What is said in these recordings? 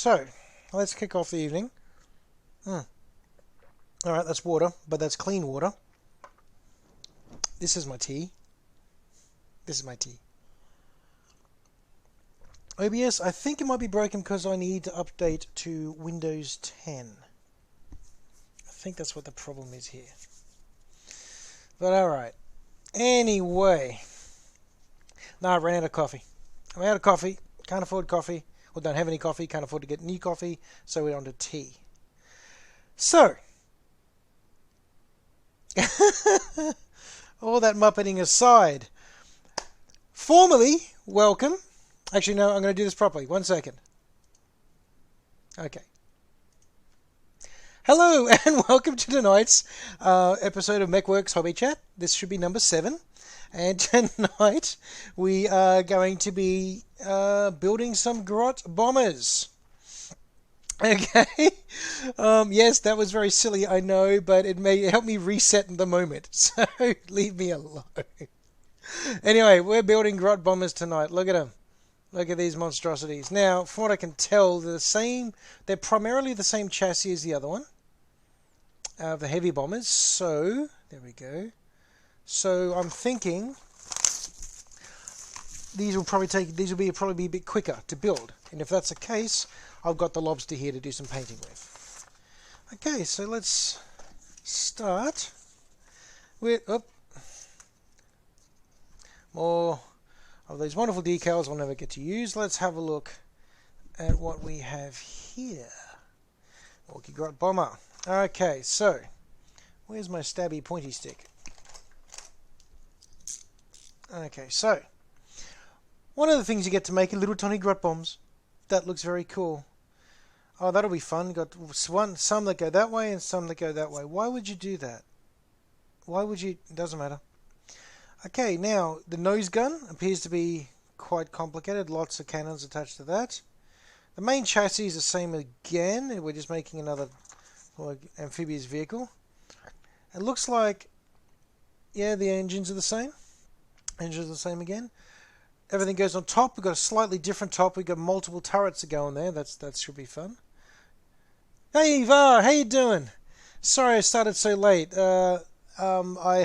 So, let's kick off the evening. Alright, that's water, but that's clean water. This is my tea. This is my tea. OBS, I think it might be broken because I need to update to Windows 10. I think that's what the problem is here. But alright. Anyway. No, I ran out of coffee. I'm out of coffee. Can't afford coffee. Or don't have any coffee. Can't afford to get new coffee. So we're on to tea. So. All that muppeting aside. Formally, welcome. Actually, no, I'm going to do this properly. 1 second. Okay. Hello, and welcome to tonight's episode of Mechworks Hobby Chat. This should be number 7. And tonight, we are going to be building some Grot Bombers. Okay. Yes, that was very silly, I know, but it may help me reset in the moment. So, leave me alone. Anyway, we're building Grot Bombers tonight. Look at them. Look at these monstrosities. Now, from what I can tell, they're the same. They're primarily the same chassis as the other one, the heavy bombers. So there we go. So I'm thinking these will probably be a bit quicker to build. And if that's the case, I've got the Lobsta here to do some painting with. Okay, so let's start with more of these wonderful decals I'll never get to use. Let's have a look at what we have here. Orky Grot Bomba. Okay, so where's my stabby pointy stick? Okay, so one of the things you get to make are little tiny grot bombs. That looks very cool. Oh, that'll be fun. Got some that go that way and some that go that way. Why would you do that? Why would you? It doesn't matter. Okay, now the nose gun appears to be quite complicated. Lots of cannons attached to that. The main chassis is the same again. We're just making another amphibious vehicle. It looks like, yeah, the engines are the same. Engines are the same again. Everything goes on top. We've got a slightly different top. We've got multiple turrets that go on there. That should be fun. Hey, Var, how you doing? Sorry I started so late. I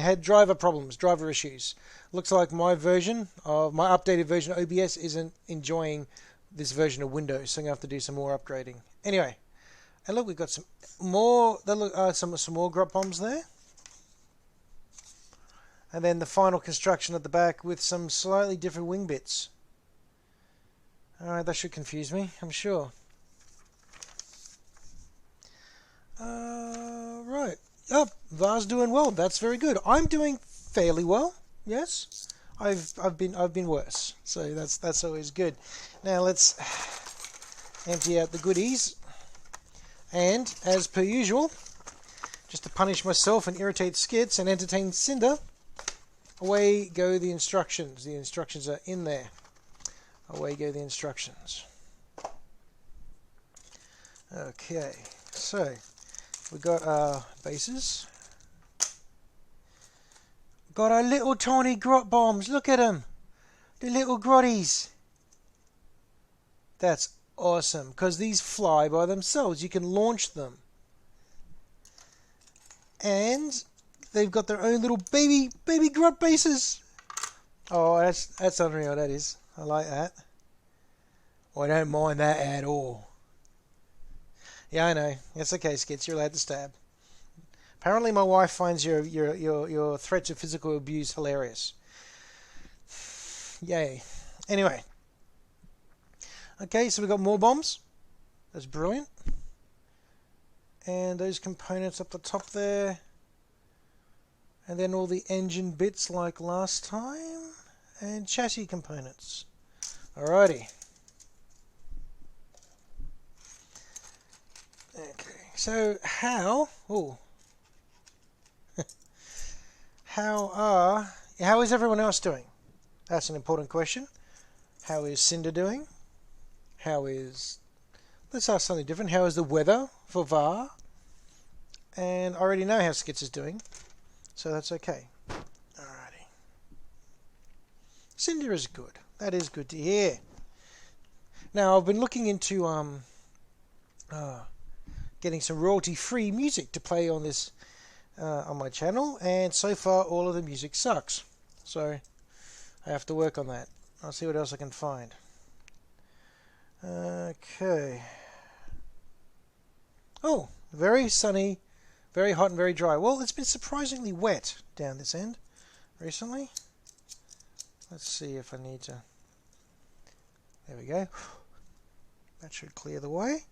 had driver issues. Looks like my updated version of OBS isn't enjoying this version of Windows, so I'm going to have to do some more upgrading. Anyway, and look, we've got some more Grot Bombs there. And then the final construction at the back with some slightly different wing bits. Alright, that should confuse me, I'm sure. Right. Oh, Var's doing well. That's very good. I'm doing fairly well. Yes, I've been worse. So that's always good. Now let's empty out the goodies. And as per usual, just to punish myself and irritate Skits and entertain Cinder, away go the instructions. The instructions are in there. Away go the instructions. Okay, so we got our bases. Got our little tiny grot bombs. Look at them. The little grotties. That's awesome. Because these fly by themselves. You can launch them. And they've got their own little baby grot bases. Oh, that's unreal. That is. I like that. Oh, I don't mind that at all. Yeah, I know. It's okay, Skits. You're allowed to stab. Apparently, my wife finds your threats of physical abuse hilarious. Yay. Anyway. Okay, so we've got more bombs. That's brilliant. And those components up the top there. And then all the engine bits like last time. And chassis components. Alrighty. Okay, so how is everyone else doing? That's an important question. How is Cinder doing? Let's ask something different. How is the weather for Var? And I already know how Skits is doing, so that's okay. Alrighty. Cinder is good. That is good to hear. Now, I've been looking into getting some royalty-free music to play on this on my channel, and so far all of the music sucks. So I have to work on that. I'll see what else I can find. Okay. Oh, very sunny, very hot and very dry. Well, it's been surprisingly wet down this end recently. Let's see if I need to... There we go. That should clear the way.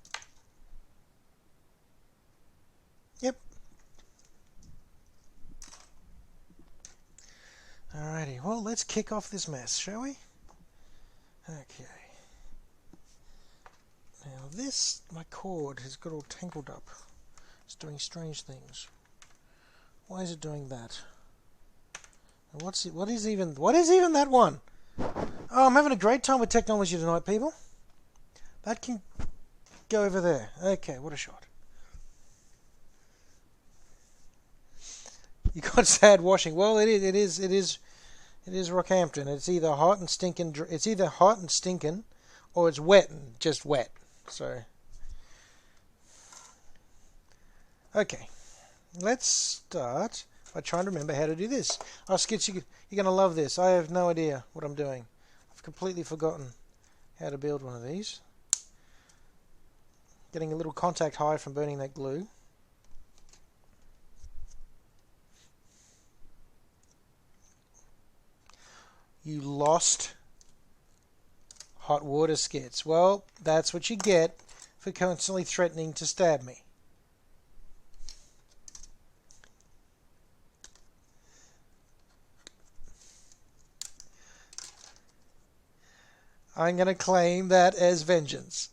Yep. Alrighty, well, let's kick off this mess, shall we? Okay. Now this, my cord has got all tangled up. It's doing strange things. Why is it doing that? And what is even that one? Oh, I'm having a great time with technology tonight, people. That can go over there. Okay, what a shot. You got sad washing. Well, it is Rockhampton. It's either hot and stinking. It's either hot and stinking, or it's wet and just wet. So, okay, let's start by trying to remember how to do this. Oh, Skits, you're going to love this. I have no idea what I'm doing. I've completely forgotten how to build one of these. Getting a little contact high from burning that glue. You lost hot water, Skits. Well, that's what you get for constantly threatening to stab me. I'm going to claim that as vengeance.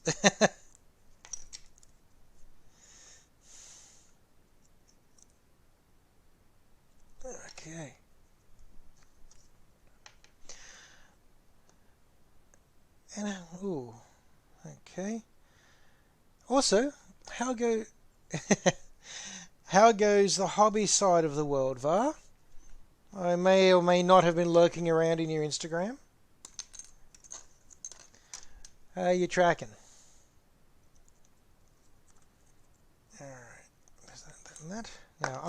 Okay. And ooh, okay. Also, how goes the hobby side of the world, Var? I may or may not have been lurking around in your Instagram. How are you tracking? All right, there's that and that. Now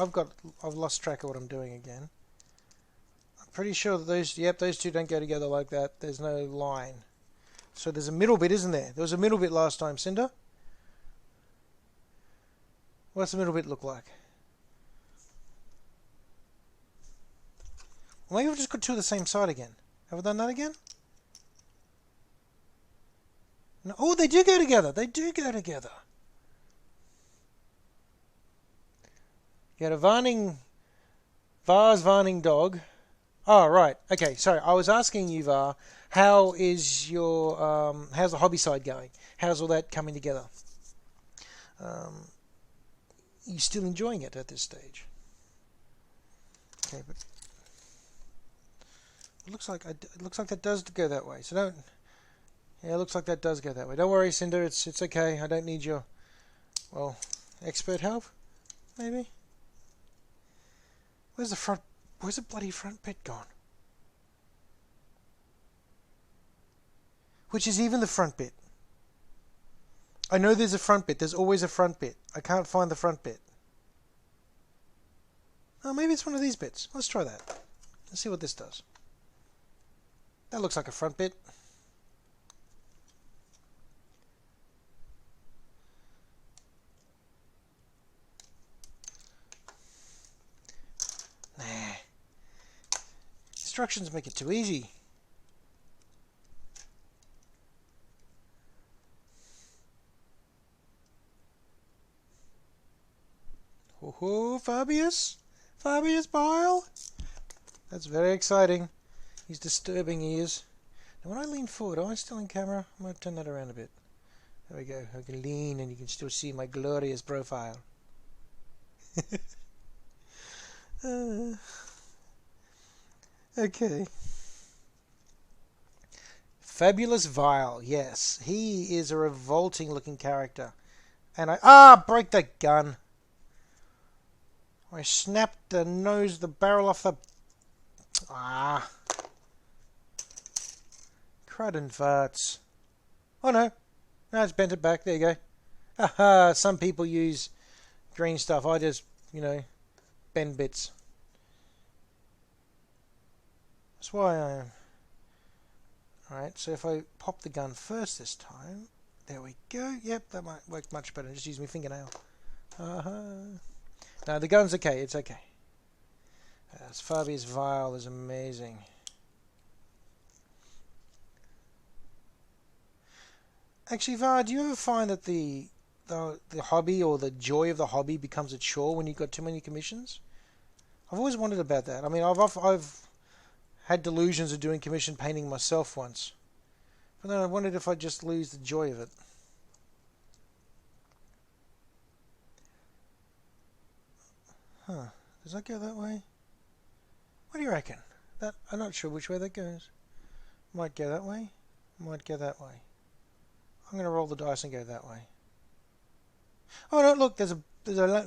I've lost track of what I'm doing again. I'm pretty sure that those two don't go together like that. There's no line. So there's a middle bit, isn't there? There was a middle bit last time, Cinder. What's the middle bit look like? Well, maybe we've just got two of the same side again. Have we done that again? No. Oh, they do go together. They do go together. You had a Var's Varning dog. Oh, right. Okay, sorry. I was asking you, Var, how is your how's the hobby side going? How's all that coming together? You still enjoying it at this stage? Okay, but it looks like that does go that way. So don't. Yeah, it looks like that does go that way. Don't worry, Cinder. It's okay. I don't need your expert help. Maybe. Where's the bloody front bit gone? Which is even the front bit? I know there's a front bit. There's always a front bit. I can't find the front bit. Oh, maybe it's one of these bits. Let's try that. Let's see what this does. That looks like a front bit. Nah. Instructions make it too easy. Oh, Fabius? Fabius Bile? That's very exciting. He's disturbing ears. Now when I lean forward, am I still in camera? I might turn that around a bit. There we go. I can lean and you can still see my glorious profile. Okay. Fabulous Vile. Yes, he is a revolting looking character. And break the gun. I snapped the barrel off the... Crud and farts. Oh no. No, it's bent it back. There you go. Haha, some people use green stuff. I just, bend bits. That's why I... Alright, so if I pop the gun first this time... There we go. Yep, that might work much better. Just use my fingernail. No, the gun's okay. It's okay. Fabia's vial is amazing. Actually, Var, do you ever find that the hobby or the joy of the hobby becomes a chore when you've got too many commissions? I've always wondered about that. I mean, I've had delusions of doing commission painting myself once. But then I wondered if I'd just lose the joy of it. Huh. Does that go that way? What do you reckon? I'm not sure which way that goes. Might go that way. Might go that way. I'm going to roll the dice and go that way. Oh no, look, there's a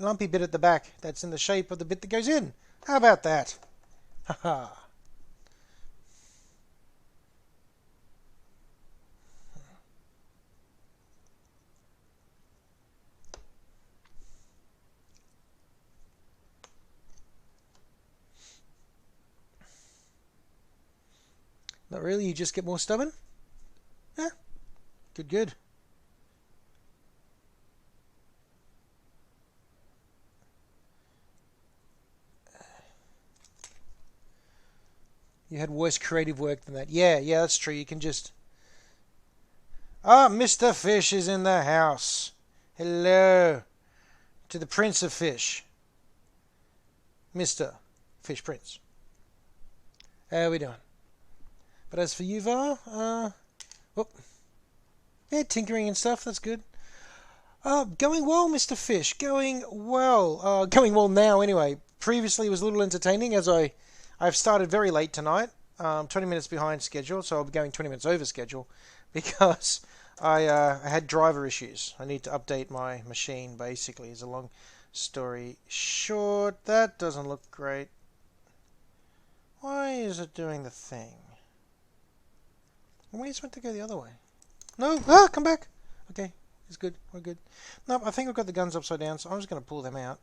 lumpy bit at the back that's in the shape of the bit that goes in. How about that? Haha. Not really, you just get more stubborn? Yeah. Good, good. You had worse creative work than that. Yeah, that's true. You can just... Ah, Mr. Fish is in the house. Hello. To the Prince of Fish. Mr. Fish Prince. How are we doing? But as for you, Var, yeah, tinkering and stuff, that's good. Going well, Mr. Fish. Going well. Going well now, anyway. Previously, it was a little entertaining as I've started very late tonight. 20 minutes behind schedule, so I'll be going 20 minutes over schedule because I had driver issues. I need to update my machine, basically, is a long story short. That doesn't look great. Why is it doing the thing? Why is it meant to go the other way? No! Ah, come back! Okay, it's good. We're good. No, I think I've got the guns upside down, so I'm just going to pull them out.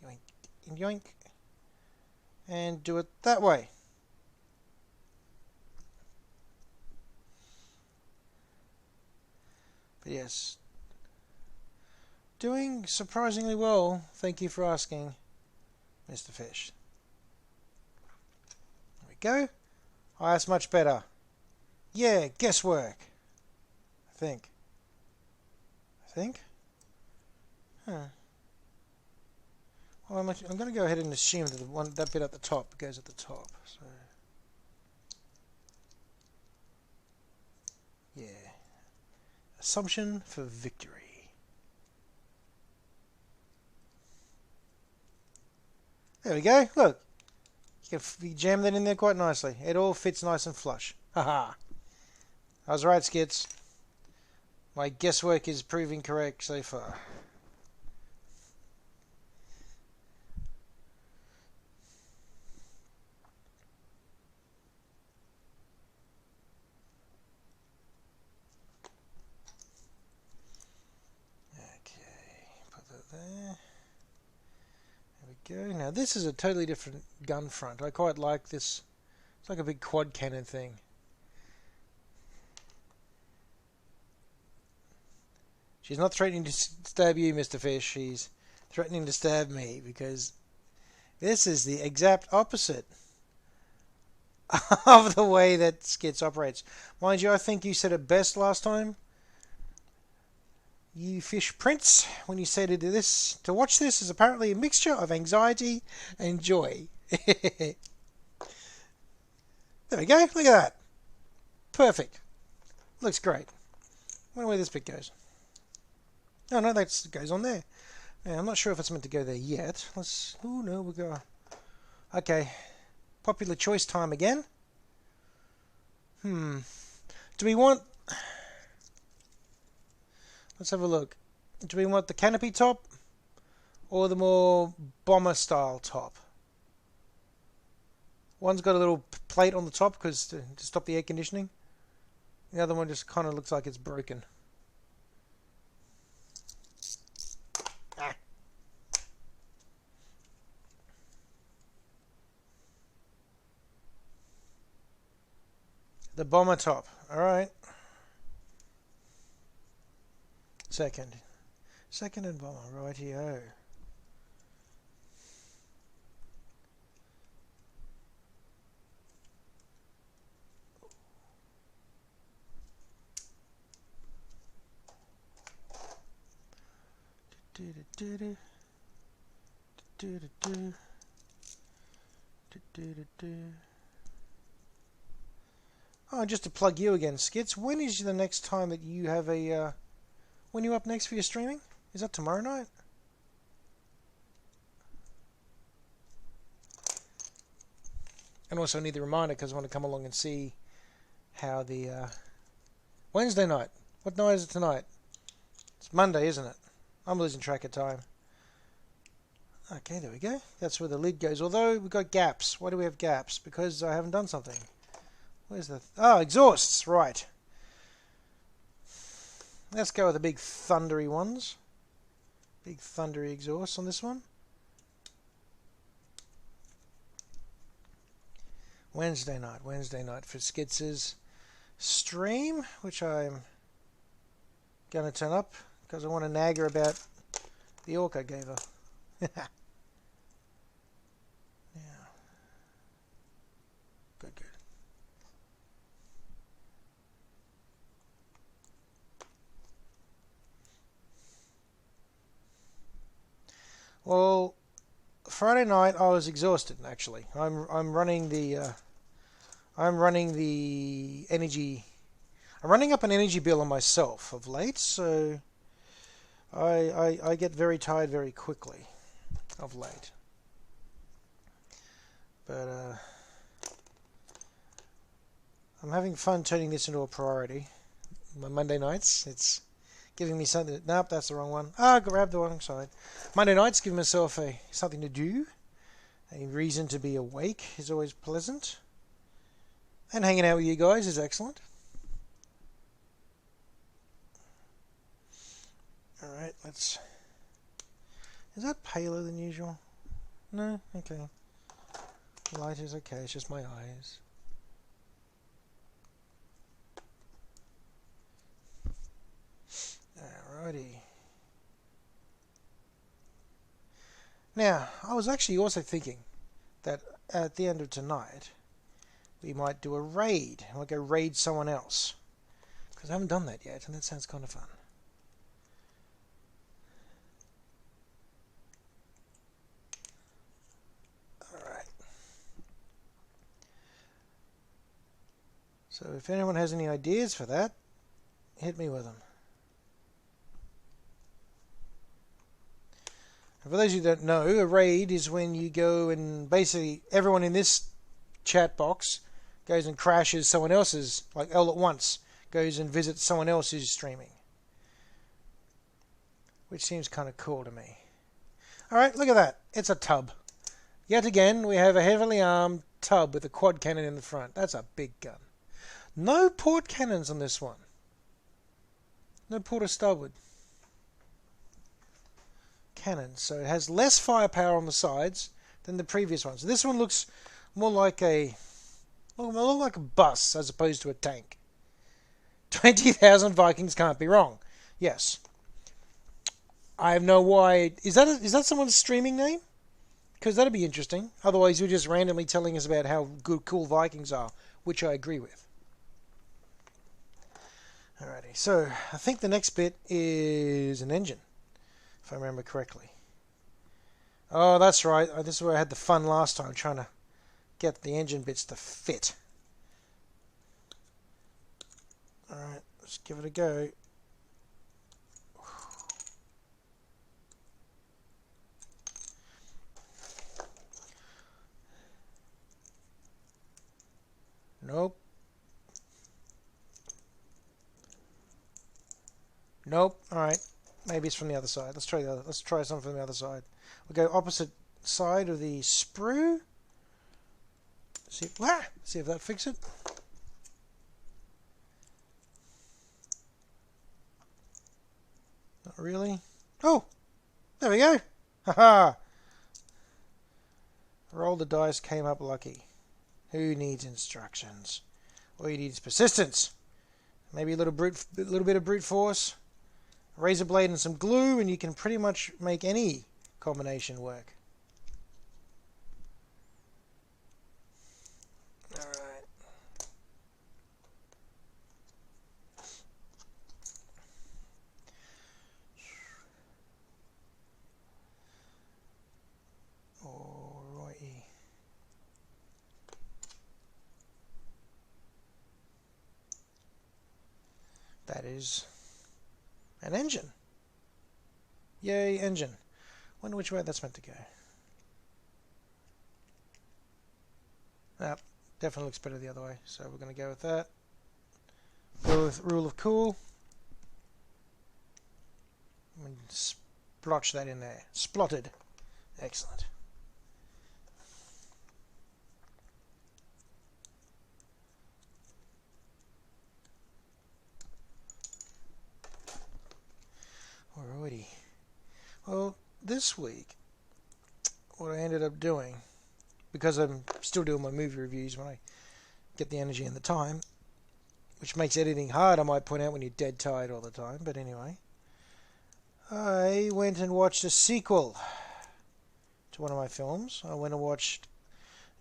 Yoink. Yoink. And do it that way. But yes. Doing surprisingly well. Thank you for asking, Mr. Fish. There we go. Oh, that's much better. Yeah, guesswork. I think. Huh. Well, I'm going to go ahead and assume that that bit at the top goes at the top. So, yeah. Assumption for victory. There we go. Look. You jam that in there quite nicely. It all fits nice and flush. Haha. I was right, Skits. My guesswork is proving correct so far. There we go. Now this is a totally different gun front. I quite like this. It's like a big quad cannon thing. She's not threatening to stab you, Mr. Fish. She's threatening to stab me because this is the exact opposite of the way that Skits operates. Mind you, I think you said it best last time. You Fish Prince, when you said to watch this is apparently a mixture of anxiety and joy. There we go. Look at that. Perfect. Looks great. I wonder where this bit goes. Oh no, that goes on there. Now, I'm not sure if it's meant to go there yet. Let's... Oh no, we'll go... Okay. Popular choice time again. Do we want... Let's have a look. Do we want the canopy top or the more bomber style top? One's got a little plate on the top because to stop the air conditioning. The other one just kind of looks like it's broken. The bomber top. Alright. Second. Second and bomber. Rightio. Oh, just to plug you again, Skits, when is the next time that you have a... when are you up next for your streaming? Is that tomorrow night? And also I need the reminder because I want to come along and see how the... Wednesday night. What night is it tonight? It's Monday, isn't it? I'm losing track of time. Okay, there we go. That's where the lid goes. Although we've got gaps. Why do we have gaps? Because I haven't done something. Where's the... Oh, exhausts. Right. Let's go with the big thundery ones. Big thundery exhausts on this one. Wednesday night for Skitz's stream, which I'm going to turn up because I want to nag her about the orc I gave her. Yeah. Good. Well, Friday night I was exhausted. Actually, I'm running the energy. I'm running up an energy bill on myself of late, so I get very tired very quickly of late. But I'm having fun turning this into a priority. My Monday nights, it's giving me something. Nope, that's the wrong one. Ah, grabbed the wrong side. Monday nights, giving myself something to do. A reason to be awake is always pleasant. And hanging out with you guys is excellent. Alright, let's... Is that paler than usual? No? Okay. Light is okay, it's just my eyes. Alrighty. Now, I was actually also thinking that at the end of tonight, we might do a raid. I'll go raid someone else. Because I haven't done that yet, and that sounds kind of fun. Alright. So if anyone has any ideas for that, hit me with them. For those who don't know, a raid is when you go and basically everyone in this chat box goes and crashes someone else's, like all at once, goes and visits someone else who's streaming. Which seems kind of cool to me. Alright, look at that. It's a tub. Yet again, we have a heavily armed tub with a quad cannon in the front. That's a big gun. No port cannons on this one. No port or starboard cannons, so it has less firepower on the sides than the previous ones. So this one looks more like a bus as opposed to a tank. 20,000 Vikings can't be wrong. Yes. I have no why. Is that someone's streaming name? Because that'd be interesting. Otherwise, you're just randomly telling us about how cool Vikings are, which I agree with. Alrighty, so I think the next bit is an engine, if I remember correctly. Oh, that's right. This is where I had the fun last time, trying to get the engine bits to fit. Alright, let's give it a go. Nope. Nope. Alright. Maybe it's from the other side. Let's try the other. Let's try something from the other side. We'll go opposite side of the sprue. See if that fixes it. Not really. Oh! There we go! Haha! Roll the dice, came up lucky. Who needs instructions? All you need is persistence. Maybe a little bit of brute force, a razor blade and some glue, and you can pretty much make any combination work. Alright. Alrighty. That is an engine. Yay, engine. Wonder which way that's meant to go. Definitely looks better the other way, so we're going to go with that. Go with rule of cool. And splotch that in there. Splotted. Excellent. Alrighty. Well, this week, what I ended up doing, because I'm still doing my movie reviews when I get the energy and the time, which makes editing hard, I might point out, when you're dead tired all the time, but anyway, I went and watched a sequel to one of my films. I went and watched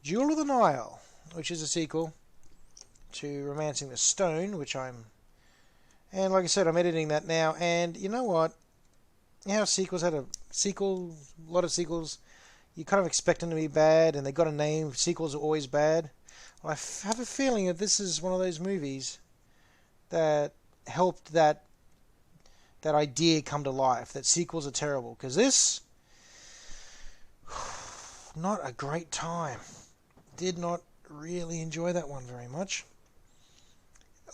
Jewel of the Nile, which is a sequel to Romancing the Stone, and like I said, I'm editing that now, and you know what? You know how sequels had a lot of sequels, you kind of expect them to be bad, and they got a name. Sequels are always bad. Well, I have a feeling that this is one of those movies that helped that idea come to life, that sequels are terrible. Because this, not a great time. Did not really enjoy that one very much.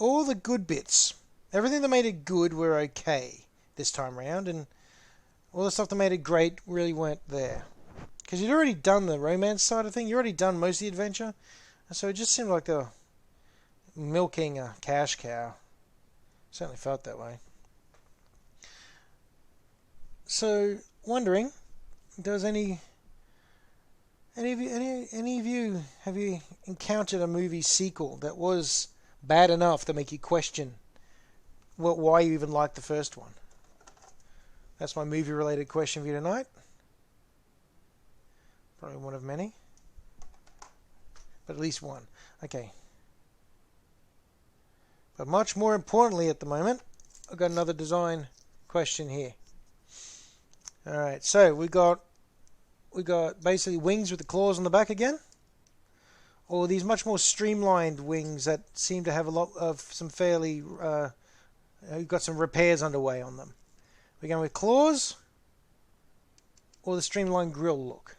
All the good bits, everything that made it good were okay this time around, and all the stuff that made it great really weren't there. Because you'd already done the romance side of thing, you'd already done most of the adventure, and so it just seemed like they were milking a cash cow. Certainly felt that way. So, wondering, does any of you, have you encountered a movie sequel that was bad enough to make you question why you even liked the first one? That's my movie-related question for you tonight. Probably one of many. But at least one. Okay. But much more importantly at the moment, I've got another design question here. Alright, so we got basically wings with the claws on the back again. Or these much more streamlined wings that seem to have a lot of some fairly... got some repairs underway on them. We're going with claws or the streamlined grill look.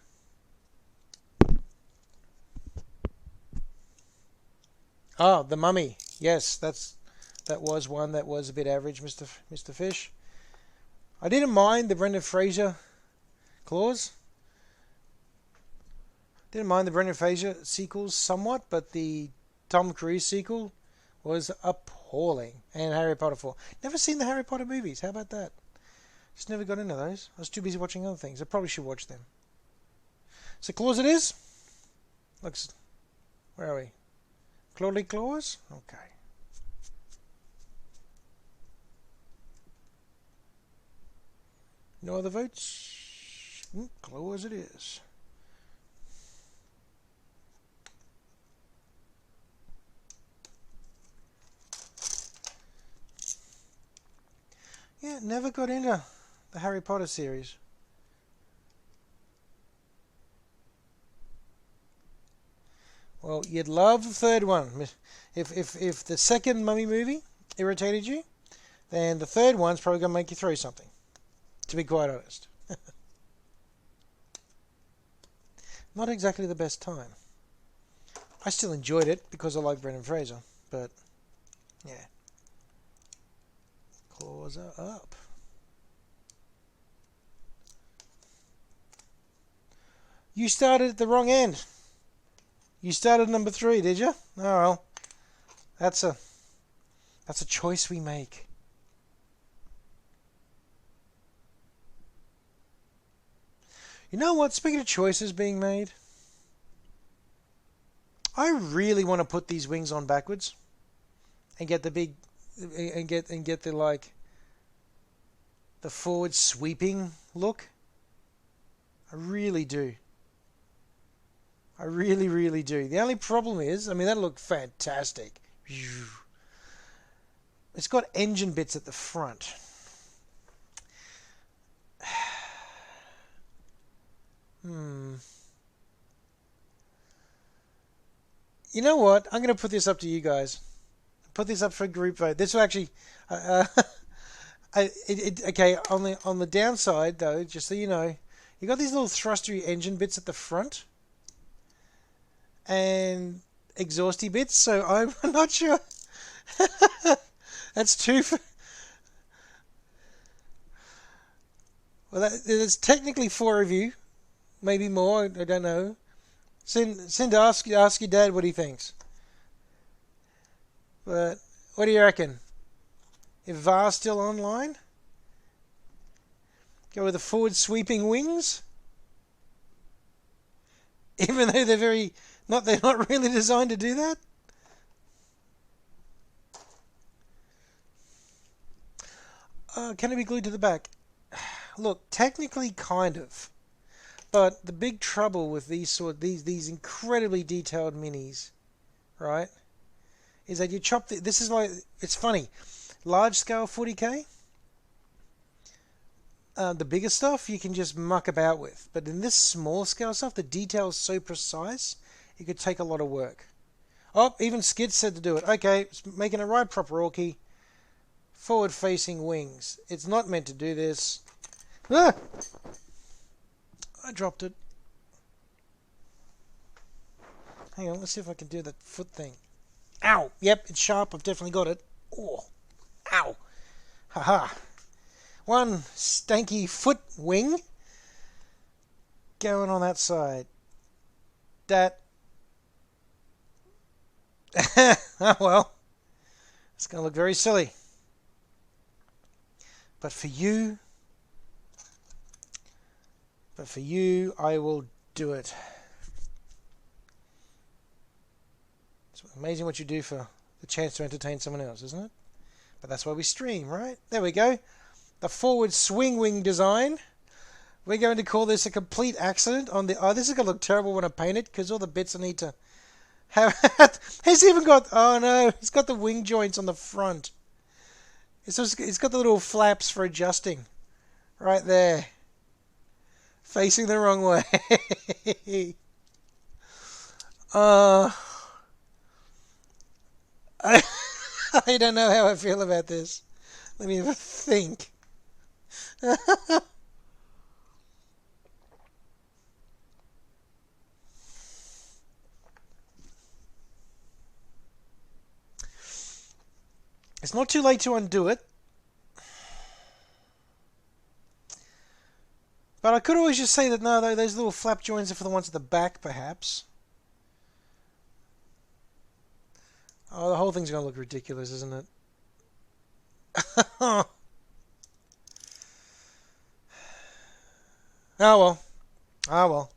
Oh, the Mummy. Yes, that was one that was a bit average, Mr. Fish. I didn't mind the Brendan Fraser claws. Didn't mind the Brendan Fraser sequels somewhat, but the Tom Cruise sequel was appalling. And Harry Potter 4. Never seen the Harry Potter movies. How about that? Just never got into those. I was too busy watching other things. I probably should watch them. So claws it is. Looks... Where are we? Clawly claws? Okay. No other votes? Claws it is. Yeah, never got into the Harry Potter series. Well, you'd love the third one. If the second Mummy movie irritated you, then the third one's probably going to make you throw something, to be quite honest. Not exactly the best time. I still enjoyed it because I like Brendan Fraser, but yeah. Claws are up. You started at the wrong end. You started number 3, did you? Oh well. That's a choice we make. You know what? Speaking of choices being made, I really want to put these wings on backwards. and get the big and get the like the forward sweeping look. I really do. I really, really do. The only problem is, I mean, that looked fantastic. It's got engine bits at the front. You know what? I'm going to put this up to you guys. Put this up for a group vote. This will actually... okay, on the downside, though, just so you know, you got these little thrustery engine bits at the front. And exhausty bits, so I'm not sure. That's two for... Well, there's technically 4 of you. Maybe more, I don't know. Send ask your dad what he thinks. But what do you reckon? If VAR's still online? Go with the forward sweeping wings? Even though they're not really designed to do that? Can it be glued to the back? Look, technically kind of. But the big trouble with these incredibly detailed minis, right, is that you chop this is like, it's funny, large scale 40k, the bigger stuff you can just muck about with, but in this small scale stuff, the detail is so precise, it could take a lot of work. Oh, even Skid said to do it. Okay, it's making it right proper, Orky. Forward facing wings. It's not meant to do this. Ah! I dropped it. Hang on, let's see if I can do that foot thing. Ow! Yep, it's sharp. I've definitely got it. Oh! Ow! Haha! One stanky foot wing going on that side. That. Oh well. It's going to look very silly. But for you, I will do it. It's amazing what you do for the chance to entertain someone else, isn't it? But that's why we stream, right? There we go. The forward swing wing design. We're going to call this a complete accident on the... Oh, this is going to look terrible when I paint it because all the bits I need to have... He's even got... Oh, no. He's got the wing joints on the front. It's got the little flaps for adjusting. Right there. Facing the wrong way. I don't know how I feel about this. Let me have a think. It's not too late to undo it. But I could always just say that, no, those little flap joints are for the ones at the back, perhaps. Oh, the whole thing's going to look ridiculous, isn't it? Oh, well. Oh, well.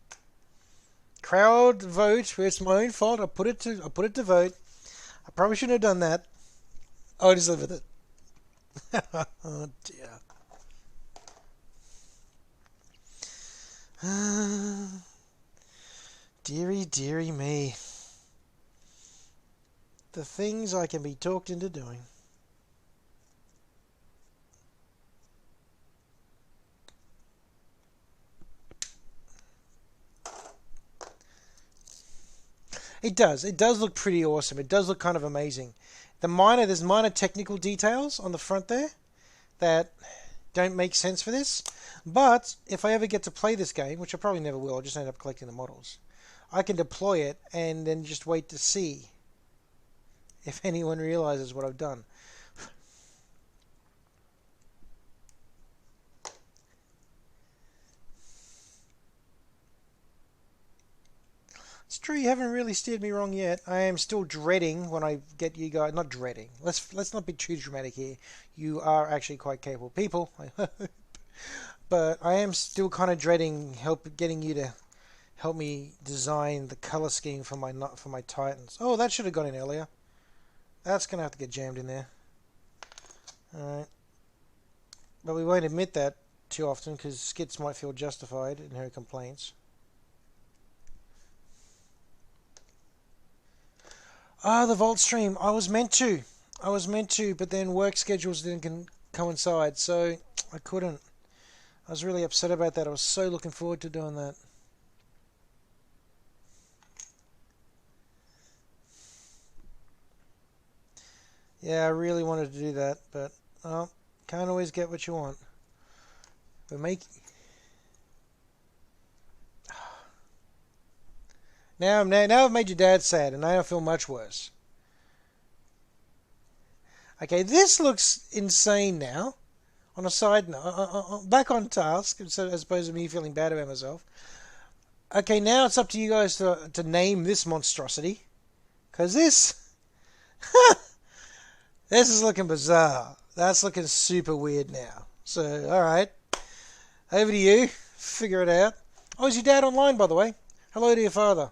Crowd vote. It's my own fault. I put it to vote. I probably shouldn't have done that. Oh, just live with it. Oh, dear. Deary, deary me. The things I can be talked into doing. It does. It does look pretty awesome. It does look kind of amazing. There's minor technical details on the front there that don't make sense for this. But if I ever get to play this game, which I probably never will, I'll just end up collecting the models, I can deploy it and then just wait to see if anyone realizes what I've done. It's true, you haven't really steered me wrong yet. I am still dreading when I get you guys... Not dreading. Let's not be too dramatic here. You are actually quite capable people, I hope. But I am still kind of dreading getting you to help me design the color scheme for my Titans. Oh, that should have gone in earlier. That's going to have to get jammed in there. Alright. But we won't admit that too often because Skits might feel justified in her complaints. Ah, the Vault stream. I was meant to, but then work schedules didn't coincide, so I couldn't. I was really upset about that. I was so looking forward to doing that. Yeah, I really wanted to do that, but can't always get what you want. But now I've made your dad sad, and now I feel much worse. Okay, this looks insane now. On a side note, back on task, as opposed to me feeling bad about myself. Okay, now it's up to you guys to name this monstrosity, because this this is looking bizarre. That's looking super weird now. So, all right, over to you. Figure it out. Oh, is your dad online, by the way? Hello to your father.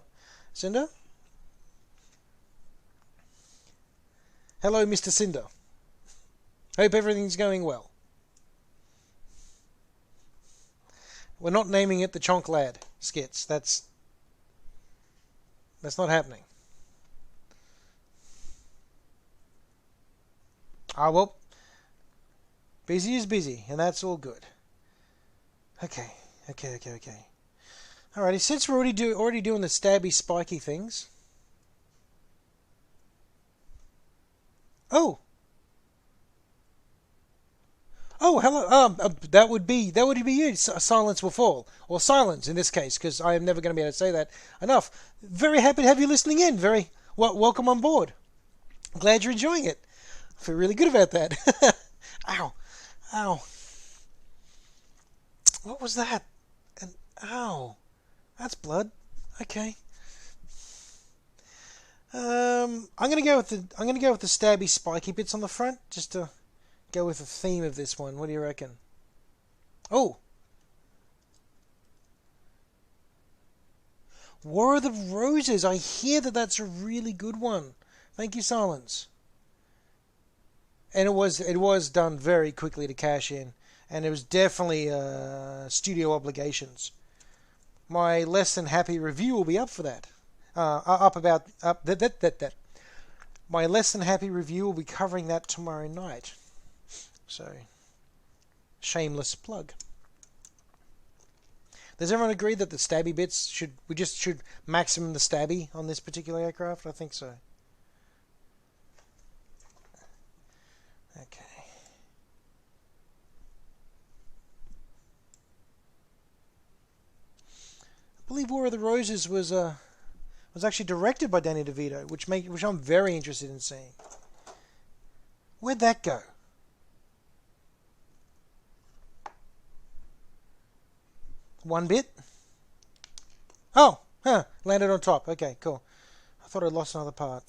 Cinder? Hello, Mr. Cinder. Hope everything's going well. We're not naming it the Chonk Lad, Skits. That's not happening. Ah, well, busy is busy, and that's all good. Okay. Alrighty, since we're already doing the stabby, spiky things. Oh, hello. That would be you. Silence will fall, or silence in this case, because I am never going to be able to say that enough. Very happy to have you listening in. Very welcome on board. Glad you're enjoying it. I feel really good about that. Ow. What was that? And ow, that's blood. Okay. I'm gonna go with the stabby, spiky bits on the front, just to go with the theme of this one. What do you reckon? Oh, War of the Roses. I hear that that's a really good one. Thank you, Silence. And it was done very quickly to cash in, and it was definitely studio obligations. My less than happy review will be up for that. My less than happy review will be covering that tomorrow night. So, shameless plug. Does everyone agree that the stabby bits should maximum the stabby on this particular aircraft? I think so. Okay. I believe War of the Roses was actually directed by Danny DeVito, which I'm very interested in seeing. Where'd that go? One bit? Oh, landed on top. Okay, cool. I thought I'd lost another part.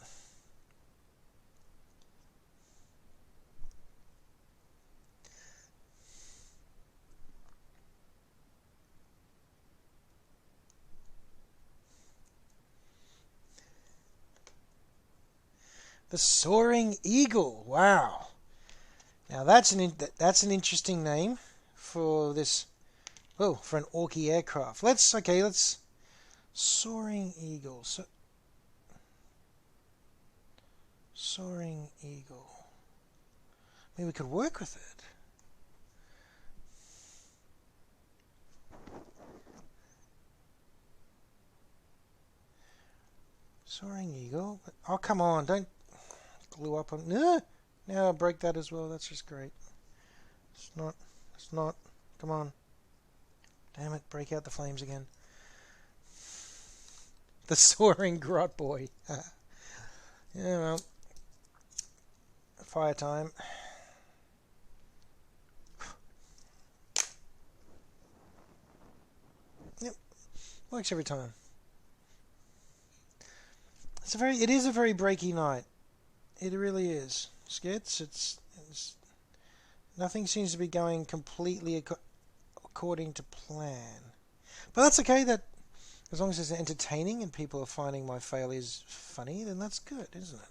The Soaring Eagle. Wow. Now that's an interesting name for this. Oh, for an Orky aircraft. Let's Soaring Eagle. Soaring Eagle. Maybe we could work with it. Soaring Eagle. Oh, come on! Don't glue up on. Now I'll break that as well. That's just great. It's not. Come on. Damn it, break out the flames again. The Soaring Grot Boy. Yeah, well. Fire time. Yep. Works every time. It is a very breaky night. It really is. Skits, it's nothing seems to be going completely according to plan. But that's okay. That as long as it's entertaining and people are finding my failures funny, then that's good, isn't it?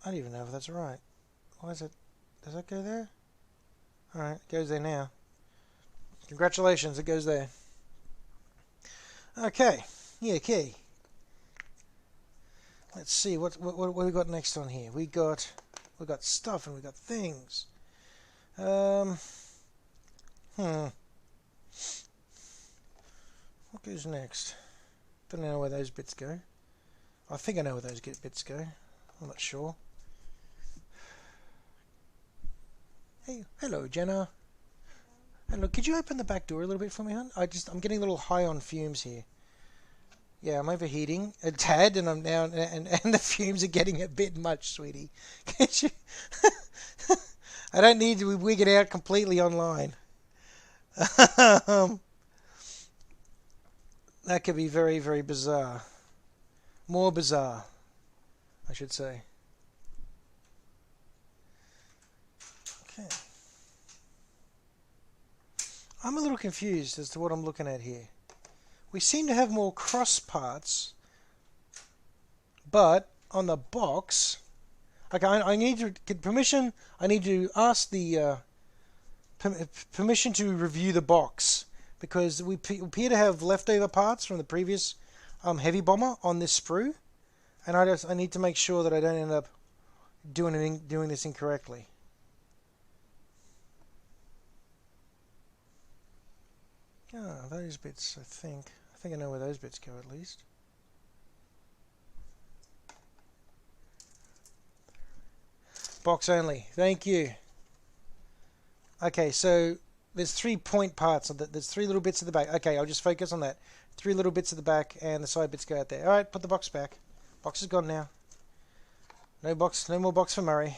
I don't even know if that's right. Why is it? Does that go there? Alright, it goes there now. Congratulations, it goes there. Okay. Yeah, okay. Let's see what we got next on here. We got stuff and we got things. What goes next? Don't know where those bits go. I think I know where those bits go. I'm not sure. Hey, hello, Jenna. Hello, could you open the back door a little bit for me, hon? I'm getting a little high on fumes here. Yeah, I'm overheating a tad, and I'm now and the fumes are getting a bit much, sweetie. Can't you? I don't need to wig it out completely online. That could be very, very bizarre. More bizarre, I should say. Okay. I'm a little confused as to what I'm looking at here. We seem to have more cross parts, but on the box, okay, I need to get permission. I need to ask the permission to review the box because we appear to have leftover parts from the previous heavy bomber on this sprue, and I need to make sure that I don't end up doing this incorrectly. Ah, those bits, I think I know where those bits go at least. Box only. Thank you. Okay, so there's 3 point parts. There's 3 little bits at the back. Okay, I'll just focus on that. 3 little bits at the back, and the side bits go out there. All right, put the box back. Box is gone now. No box. No more box for Murray.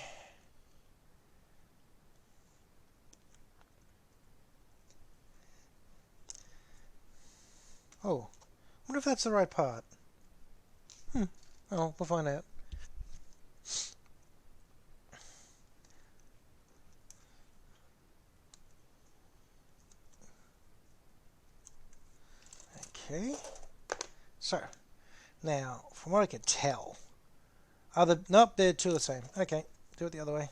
Oh, I wonder if that's the right part. Oh, we'll find out. Okay. So, now, from what I can tell, nope, they're two the same. Okay, do it the other way.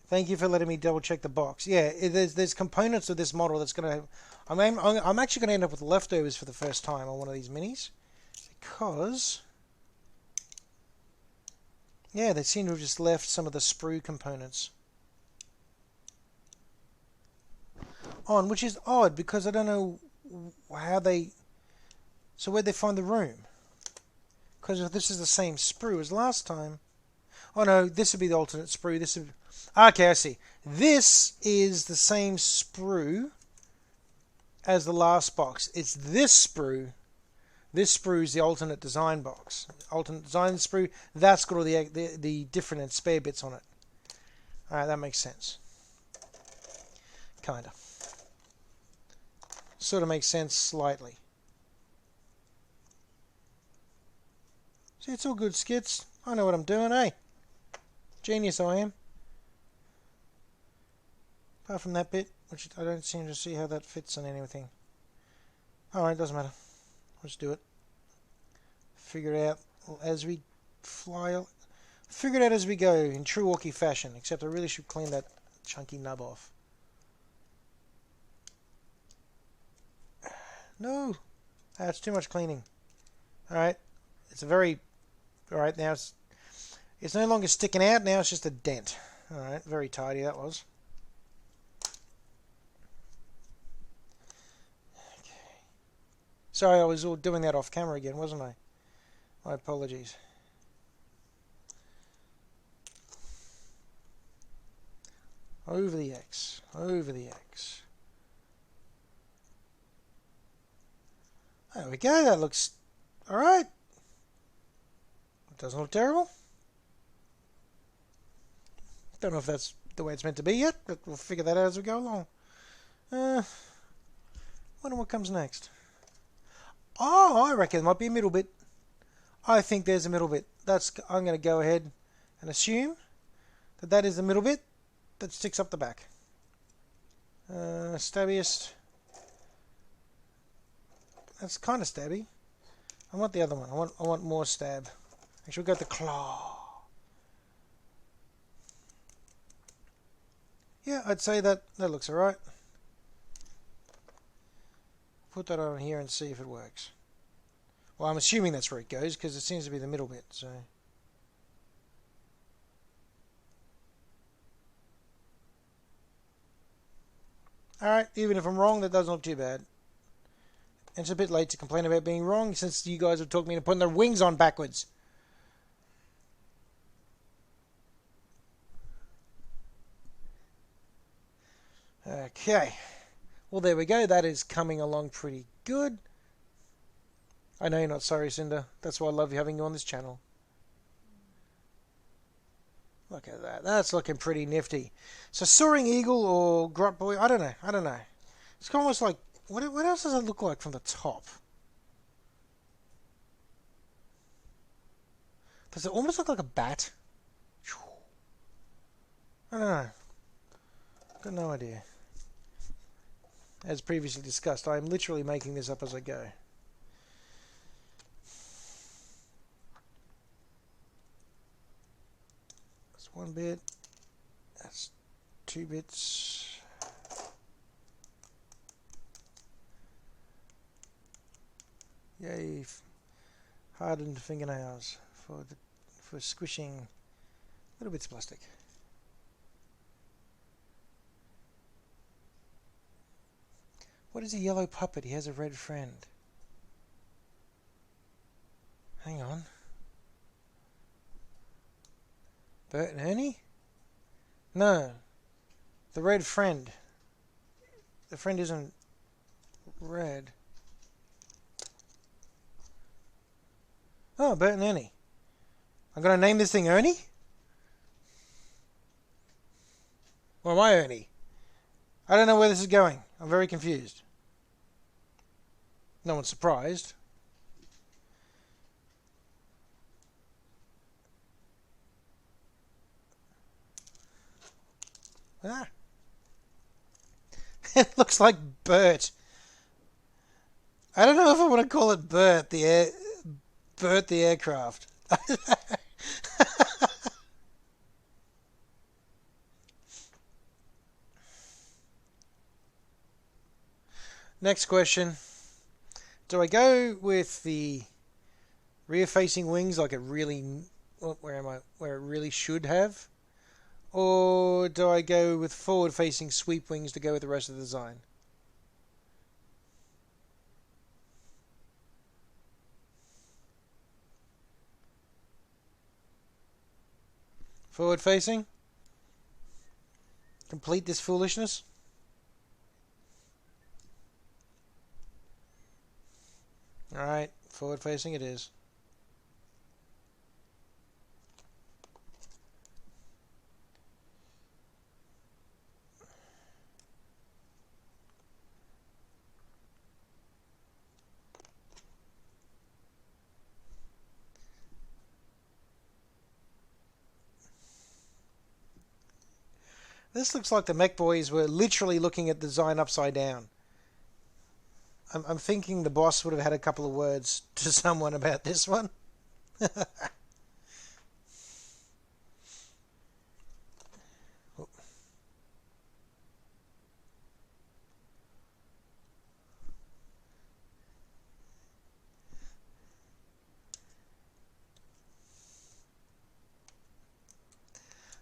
Thank you for letting me double check the box. Yeah, there's components of this model that's going to... I'm actually going to end up with leftovers for the first time on one of these minis. Because... yeah, they seem to have just left some of the sprue components on, which is odd because I don't know how they... so where'd they find the room? Because if this is the same sprue as last time... oh no, this would be the alternate sprue. This would... okay, I see. This is the same sprue as the last box. It's this sprue. This sprue is the alternate design box. Alternate design sprue. That's got all the different and spare bits on it. Alright, that makes sense. Kinda. Sort of makes sense slightly. See, it's all good, skits. I know what I'm doing, eh? Genius I am. Apart from that bit, which I don't seem to see how that fits on anything. Alright, doesn't matter. Let's do it. Figure it out as we fly. Figure it out as we go in true Orky fashion, except I really should clean that chunky nub off. No! That's too much cleaning. Alright. It's a very... alright, now it's no longer sticking out, now it's just a dent. Alright, very tidy that was. Sorry, I was all doing that off camera again, wasn't I? My apologies. Over the X. Over the X. There we go. That looks alright. It doesn't look terrible. Don't know if that's the way it's meant to be yet, but we'll figure that out as we go along. Wonder what comes next. Oh, I reckon there might be a middle bit. I think there's a middle bit. I'm going to go ahead and assume that is the middle bit that sticks up the back. Stabbiest. That's kind of stabby. I want the other one. I want more stab. Actually, we'll go with the claw. Yeah, I'd say that looks alright. Put that on here and see if it works. Well, I'm assuming that's where it goes because it seems to be the middle bit. So, alright, even if I'm wrong, that doesn't look too bad. And it's a bit late to complain about being wrong since you guys have talked me into putting their wings on backwards. Okay. Well, there we go. That is coming along pretty good. I know you're not sorry, Cinder. That's why I love having you on this channel. Look at that. That's looking pretty nifty. So, Soaring Eagle or Grot Boy, I don't know. It's almost like, what else does it look like from the top? Does it almost look like a bat? I don't know. Got no idea. As previously discussed, I am literally making this up as I go. That's one bit. That's 2 bits. Yay! Hardened fingernails for squishing little bits of plastic. What is a yellow puppet? He has a red friend. Hang on. Bert and Ernie? No. The red friend. The friend isn't red. Oh, Bert and Ernie. I'm going to name this thing Ernie? Or am I Ernie? I don't know where this is going. I'm very confused. No one's surprised. Ah. It looks like Bert. I don't know if I want to call it Bert the aircraft. Next question. Do I go with the rear-facing wings like it really... Where am I? Where it really should have? Or do I go with forward-facing sweep wings to go with the rest of the design? Forward-facing? Complete this foolishness? Alright, forward-facing it is. This looks like the Mech Boys were literally looking at the design upside down. I'm thinking the boss would have had a couple of words to someone about this one.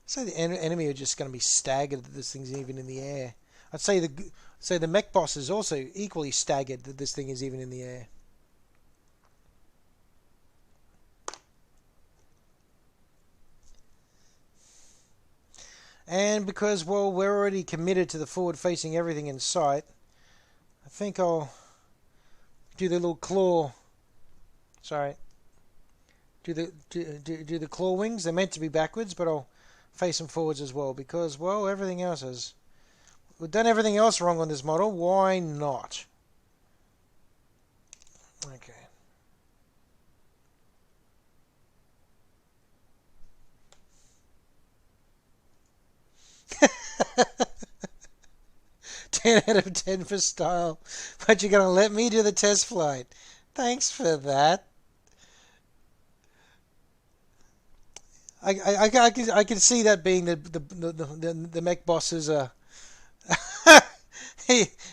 So the enemy are just going to be staggered that this thing's even in the air. I'd say the mech boss is also equally staggered that this thing is even in the air. And because, well, we're already committed to the forward-facing everything in sight, I think I'll do the little claw. Sorry. Do the claw wings. They're meant to be backwards, but I'll face them forwards as well because, well, everything else is... We've done everything else wrong on this model. Why not? Okay. Ten out of 10 for style. But you're going to let me do the test flight. Thanks for that. I can see that being the mech boss's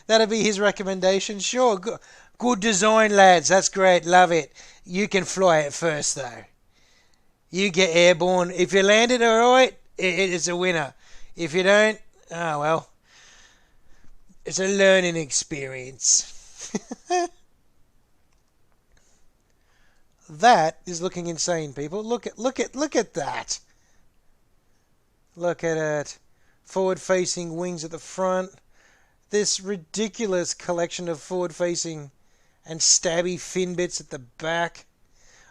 that'd be his recommendation. Sure, good design, lads. That's great. Love it. You can fly it first, though. You get airborne. If you land it all right, it's a winner. If you don't, oh well. It's a learning experience. That is looking insane, people. Look at that. Look at it. Forward-facing wings at the front. This ridiculous collection of forward-facing and stabby fin bits at the back.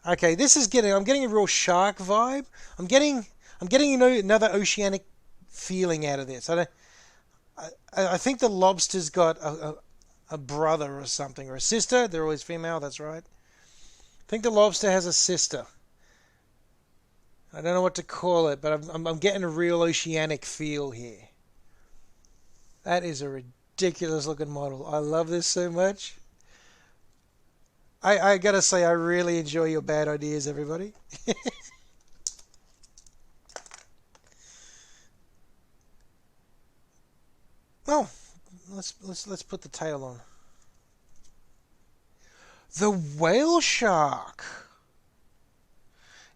Okay, this is I'm getting a real shark vibe. I'm getting another oceanic feeling out of this. I think the lobster's got a brother or something, or a sister. They're always female, that's right. I think the lobster has a sister. I don't know what to call it, but I'm getting a real oceanic feel here. That is a ridiculous looking model. I love this so much. I gotta say, I really enjoy your bad ideas, everybody. Well, let's put the tail on. The whale shark.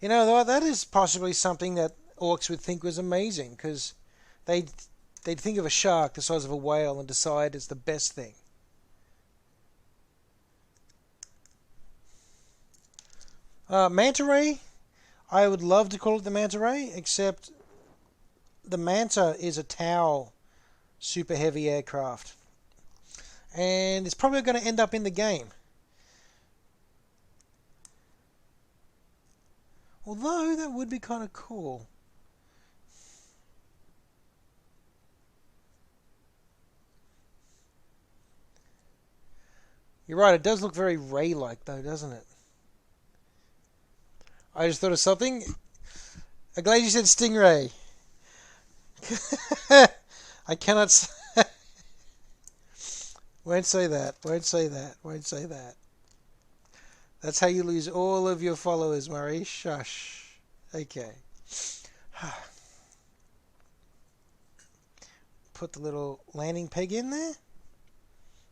You know, that is possibly something that orcs would think was amazing, because they'd think of a shark the size of a whale and decide it's the best thing. Manta ray. I would love to call it the manta ray, except the manta is a Tau super heavy aircraft, and it's probably going to end up in the game. Although that would be kind of cool. You're right, it does look very Ray-like though, doesn't it? I just thought of something. I'm glad you said stingray. I cannot... Won't say that. Won't say that. Won't say that. That's how you lose all of your followers, Murray. Shush. Okay. Put the little landing peg in there.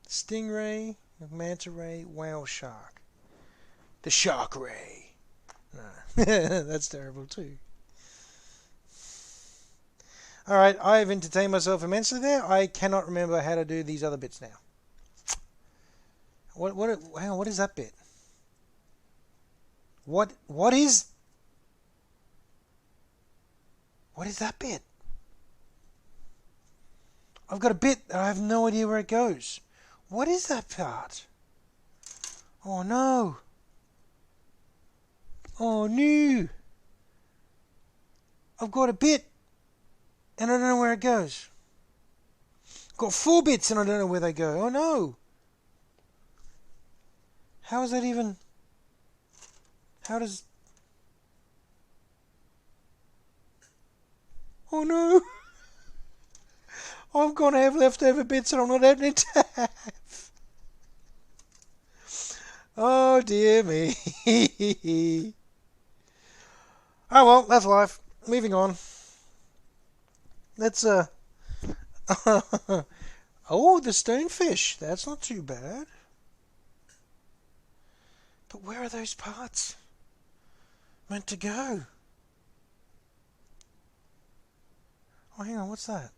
Stingray, manta ray, whale shark. The shark ray. No, that's terrible too. Alright, I've entertained myself immensely there. I cannot remember how to do these other bits now. What is that bit? What is that bit? I've got a bit and I have no idea where it goes. What is that part? Oh no. Oh no. I've got a bit and I don't know where it goes. I've got 4 bits and I don't know where they go. Oh no. How is that even... How does... Oh no! I'm gonna have leftover bits and I'm not having to have. Oh dear me. Oh well, that's life. Moving on. Let's oh, the stonefish. That's not too bad. But where are those parts meant to go? Oh, hang on, what's that?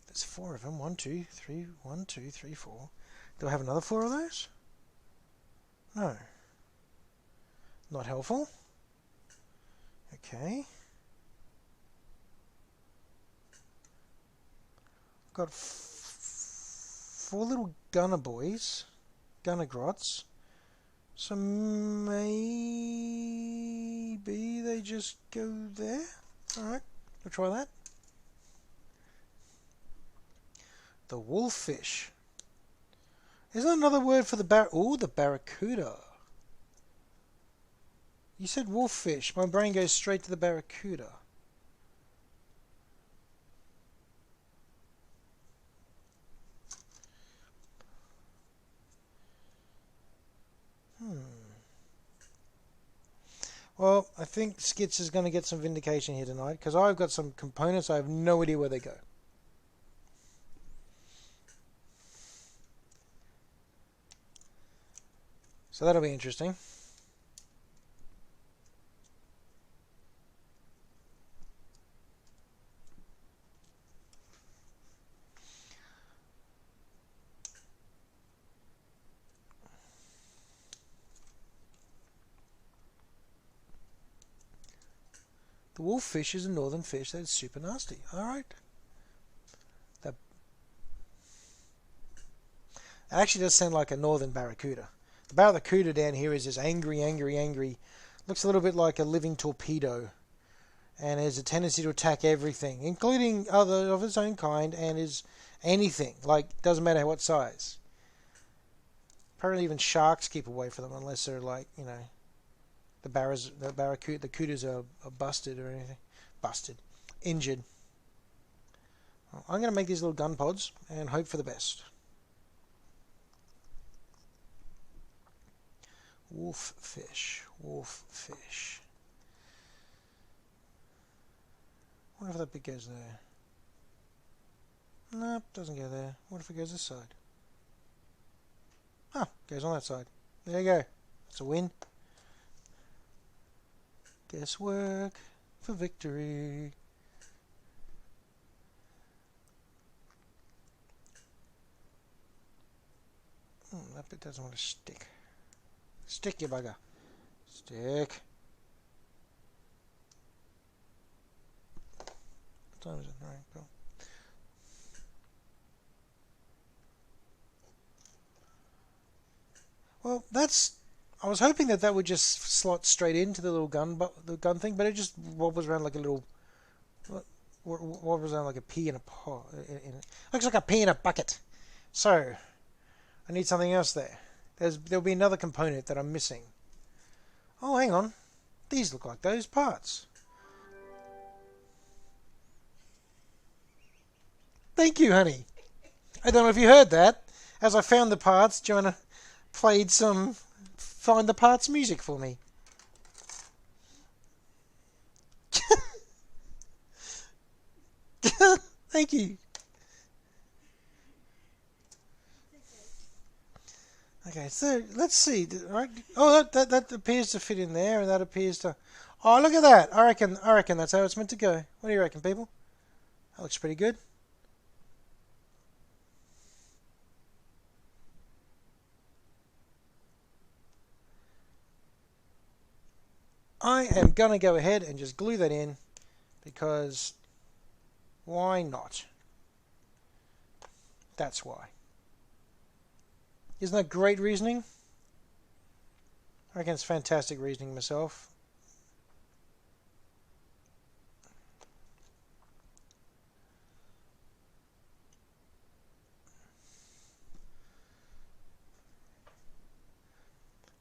There's 4 of them. 1, 2, 3. 1, 2, 3, 4. Do I have another 4 of those? No. Not helpful. Okay. Got 4 little gunner boys. Gunner grots. So maybe they just go there. Alright, we'll try that. The wolffish. Is there another word for the the barracuda. You said wolffish. My brain goes straight to the barracuda. Well, I think Skits is going to get some vindication here tonight, because I've got some components, I have no idea where they go. So that'll be interesting. The wolffish is a northern fish that's super nasty. Alright. That actually does sound like a northern barracuda. The barracuda down here is just angry, angry, angry. Looks a little bit like a living torpedo. And has a tendency to attack everything, including other of its own kind, and is anything. Like, doesn't matter what size. Apparently even sharks keep away from them unless they're like, you know, the barracudas are busted or anything. Busted. Injured. Well, I'm going to make these little gun pods and hope for the best. Wolf fish. Wolf fish. I wonder if that bit goes there. Nope, doesn't go there. What if it goes this side? Ah, goes on that side. There you go. That's a win. Guesswork for victory. That bit doesn't want to stick. Stick, you bugger. Stick. What time is it? Alright, cool. Well, that's... I was hoping that would just slot straight into the little gun thing, but it just wobbles around like a little... wobbles around like a pea in a pot. Looks like a pea in a bucket. So, I need something else there. There'll be another component that I'm missing. Oh, hang on. These look like those parts. Thank you, honey. I don't know if you heard that. As I found the parts, Joanna played some Find the Parts music for me. Thank you. Okay, so let's see. Right? Oh, that appears to fit in there, and that appears to... Oh, look at that. I reckon that's how it's meant to go. What do you reckon, people? That looks pretty good. I am going to go ahead and just glue that in, because why not? That's why. Isn't that great reasoning? I reckon it's fantastic reasoning myself.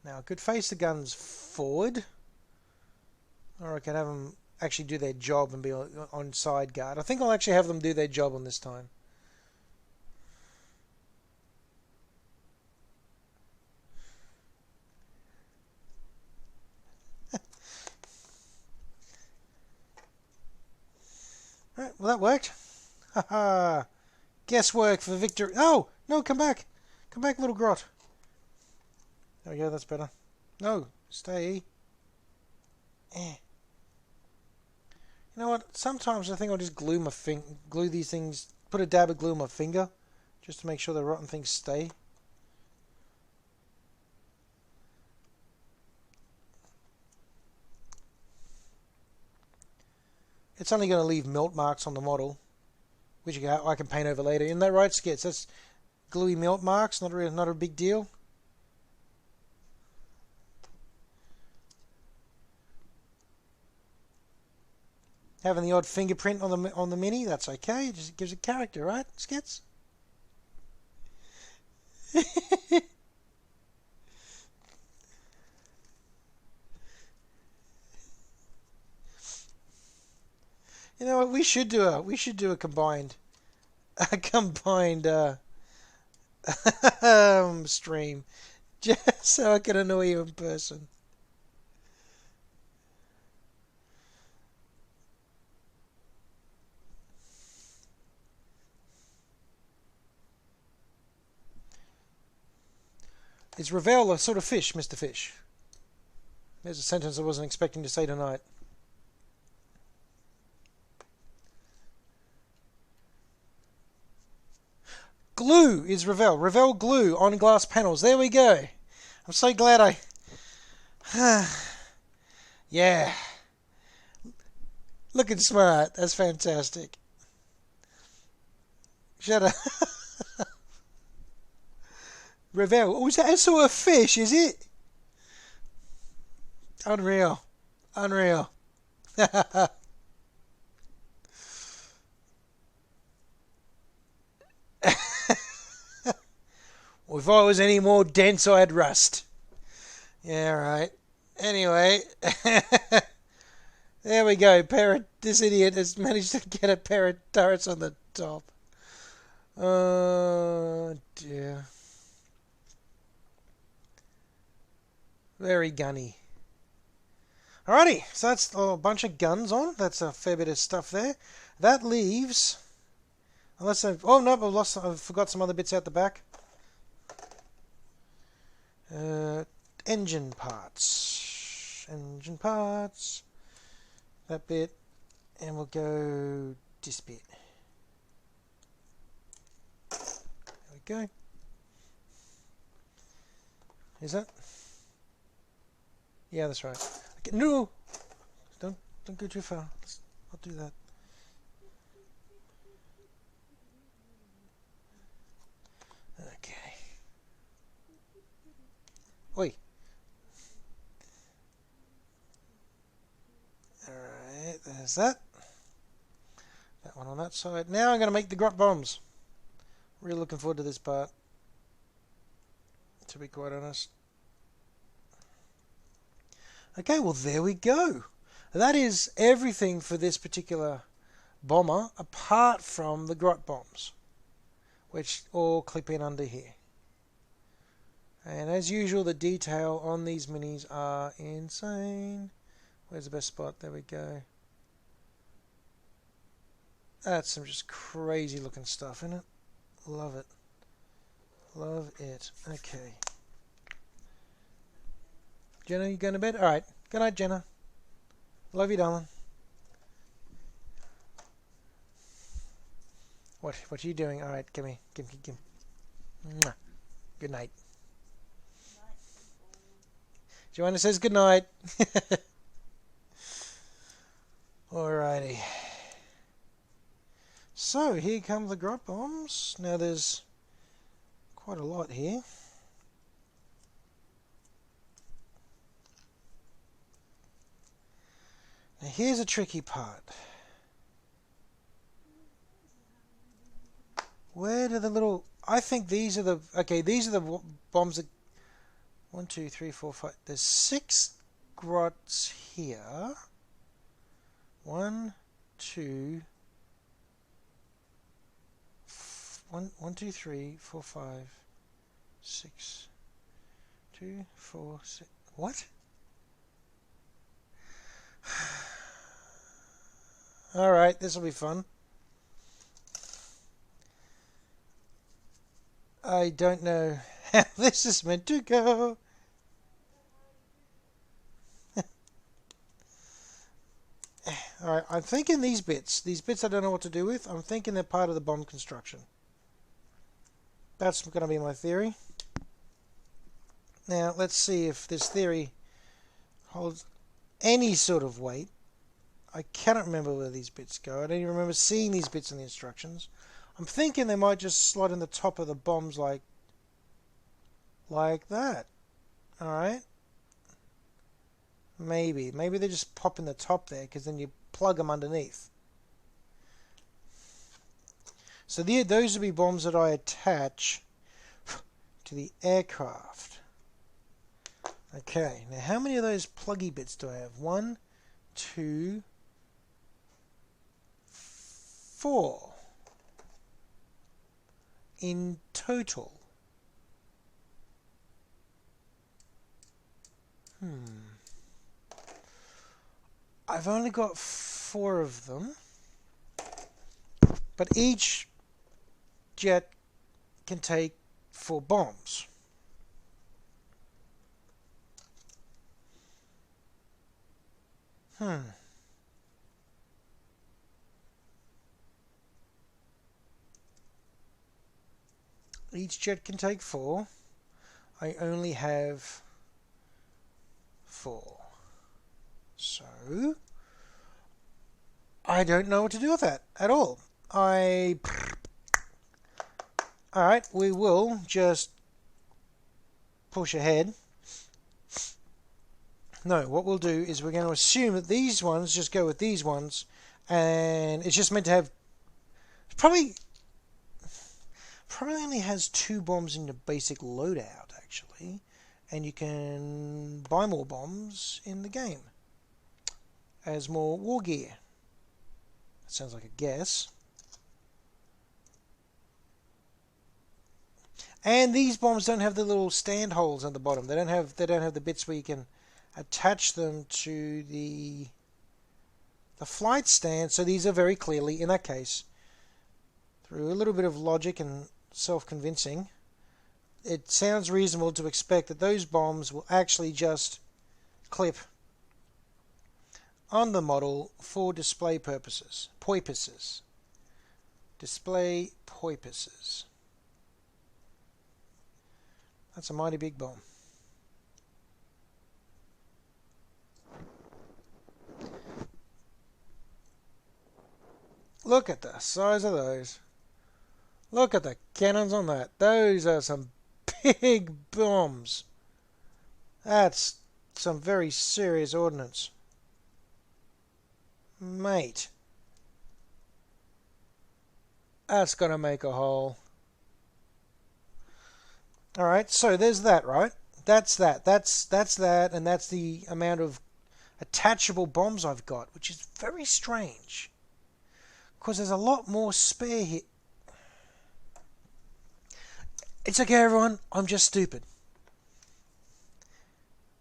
Now I could face the guns forward, or I could have them actually do their job and be on side guard. I think I'll actually have them do their job on this time. Right, well that worked. Haha. Guesswork for victory. Oh, no, come back. Come back, little grot. There we go, that's better. No, stay. You know what? Sometimes I think I'll just glue these things, put a dab of glue on my finger, just to make sure the rotten things stay. It's only going to leave melt marks on the model, which I can paint over later. Isn't that right, Skits? That's gluey melt marks, not a big deal. Having the odd fingerprint on the Mini, that's okay. It just gives it character, right, Skits? You know what? We should do a combined stream, just so I can annoy you in person. Is Ravel a sort of fish, Mr. Fish? There's a sentence I wasn't expecting to say tonight. Glue is Ravel. Ravel glue on glass panels. There we go. I'm so glad I... yeah. Looking smart. That's fantastic. Shut up. Ravel. Oh, is that sort of fish, is it? Unreal. Unreal. Well, if I was any more dense, I'd rust. Yeah, right. Anyway. There we go. This idiot has managed to get a pair of turrets on the top. Oh, dear. Very gunny. Alrighty, so that's a bunch of guns on. That's a fair bit of stuff there. That leaves... Unless I've... Oh, no, I've forgot some other bits out the back. Engine parts. Engine parts. That bit. And we'll go this bit. There we go. Is that? Yeah, that's right. Okay, no! Don't go too far. I'll do that. Okay. Oi. Alright, there's that. That one on that side. Now I'm going to make the grot bombs. Really looking forward to this part, to be quite honest. Okay, well there we go. That is everything for this particular bomber, apart from the grot bombs, which all clip in under here. And as usual, the detail on these minis are insane. Where's the best spot? There we go. That's some just crazy looking stuff, isn't it? Love it. Love it. Okay. Jenna, you going to bed? Alright. Good night, Jenna. Love you, darling. What are you doing? Alright, give me. Mwah. Good night. Joanna says good night. Alrighty. So, here come the grot bombs. Now there's quite a lot here. Now here's a tricky part. Where do the little... I think these are the... Okay, these are the bombs that... 1, 2, 3, 4, 5... There's 6 grots here. 1, 2... 1, 2, 3, 4, 5, 6... 2, 4, 6... What? Alright, this will be fun. I don't know how this is meant to go. Alright, I'm thinking these bits I don't know what to do with, I'm thinking they're part of the bomb construction. That's going to be my theory. Now, let's see if this theory holds any sort of weight. I cannot remember where these bits go. I don't even remember seeing these bits in the instructions. I'm thinking they might just slot in the top of the bombs like that. Alright? Maybe they just pop in the top there, because then you plug them underneath. So those would be bombs that I attach to the aircraft. Okay, now how many of those pluggy bits do I have? 1, 2, 4 in total. I've only got 4 of them, but each jet can take 4 bombs. Each jet can take 4. I only have 4. So, I don't know what to do with that at all. Alright, we will just push ahead. No, what we'll do is we're going to assume that these ones just go with these ones, and it's just meant to have probably only has 2 bombs in the basic loadout, actually, and you can buy more bombs in the game as more war gear. That sounds like a guess. And these bombs don't have the little stand holes at the bottom. They don't have the bits where you can attach them to the flight stand. So these are very clearly, in that case, through a little bit of logic and self-convincing, it sounds reasonable to expect that those bombs will actually just clip on the model for display purposes. Display purposes. That's a mighty big bomb. Look at the size of those. Look at the cannons on that. Those are some big bombs. That's some very serious ordnance. Mate. That's gonna make a hole. Alright, so there's that, right? That's that. That's that, and that's the amount of attachable bombs I've got, which is very strange. Because there's a lot more spare here. It's okay, everyone. I'm just stupid.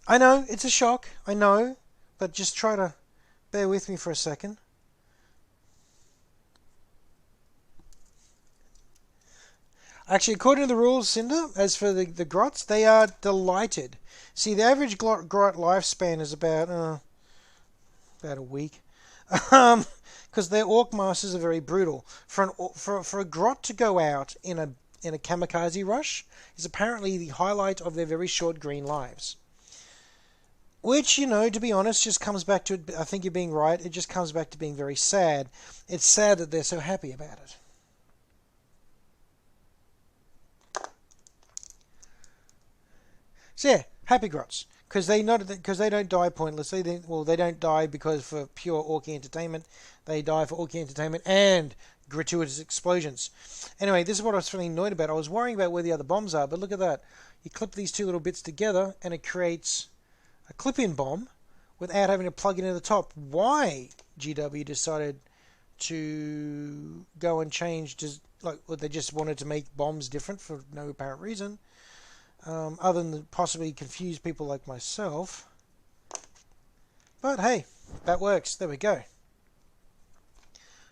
I know, it's a shock. I know. But just try to bear with me for a second. Actually, according to the rules, Cinder, as for the grots, they are delighted. See, the average grot lifespan is about a week. Because their orc masters are very brutal. For a grot to go out in a kamikaze rush is apparently the highlight of their very short green lives. Which, you know, to be honest, just comes back to, I think you're being right, it just comes back to being very sad. It's sad that they're so happy about it. So yeah, happy grots. Because they don't die pointlessly. They don't die because for pure Orky entertainment. They die for Orky entertainment and gratuitous explosions. Anyway, this is what I was feeling annoyed about. I was worrying about where the other bombs are, but look at that. You clip these two little bits together and it creates a clip-in bomb without having to plug it into the top. Why GW decided to go and change, they just wanted to make bombs different for no apparent reason. Other than possibly confuse people like myself. But hey, that works. There we go.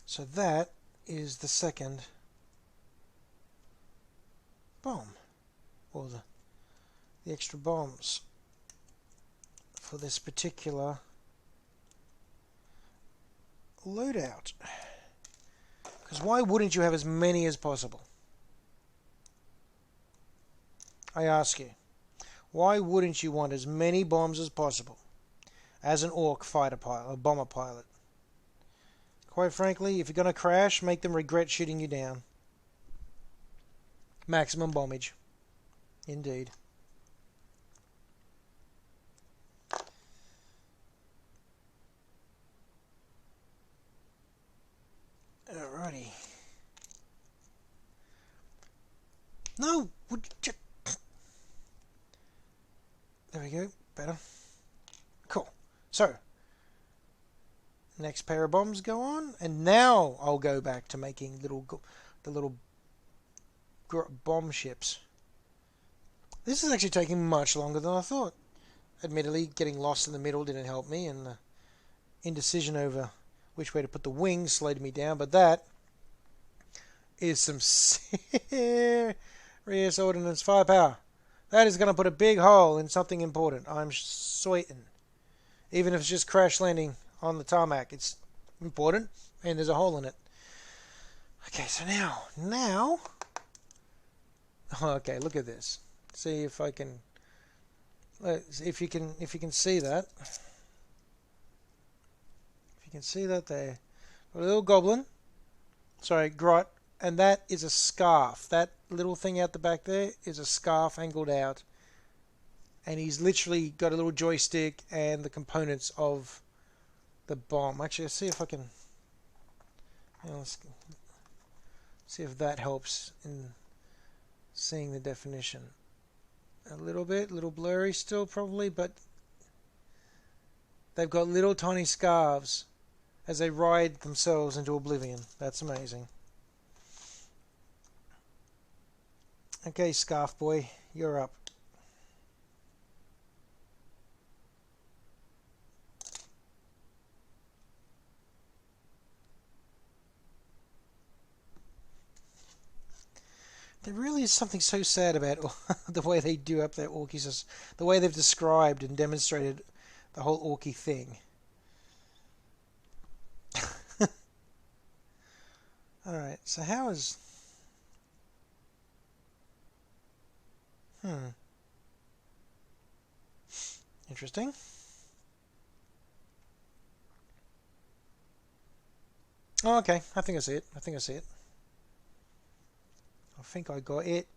So that is the second bomb. Or the extra bombs for this particular loadout. Because why wouldn't you have as many as possible? I ask you, why wouldn't you want as many bombs as possible as an orc fighter pilot, a bomber pilot? Quite frankly, if you're going to crash, make them regret shooting you down. Maximum bombage. Indeed. Alrighty. No! Would you... There we go. Better. Cool. So, next pair of bombs go on, and now I'll go back to making the little bomb ships. This is actually taking much longer than I thought. Admittedly, getting lost in the middle didn't help me, and the indecision over which way to put the wings slowed me down, but that is some serious ordnance firepower. That is going to put a big hole in something important. I'm certain. Even if it's just crash landing on the tarmac. It's important, and there's a hole in it. Okay, so now, okay, look at this. See if I can, if you can see that. If you can see that there, a little goblin, sorry, grot, and that is a scarf. That little thing out the back there is a scarf angled out, and he's literally got a little joystick and the components of the bomb. Actually, let's see if I can. Let's see if that helps in seeing the definition. A little blurry still probably, but they've got little tiny scarves as they ride themselves into oblivion. That's amazing. Okay, Scarf Boy, you're up. There really is something so sad about the way they do up their Orkies, the way they've described and demonstrated the whole Orky thing. Alright, so how is... Interesting. Oh, okay, I think I see it. I think I got it.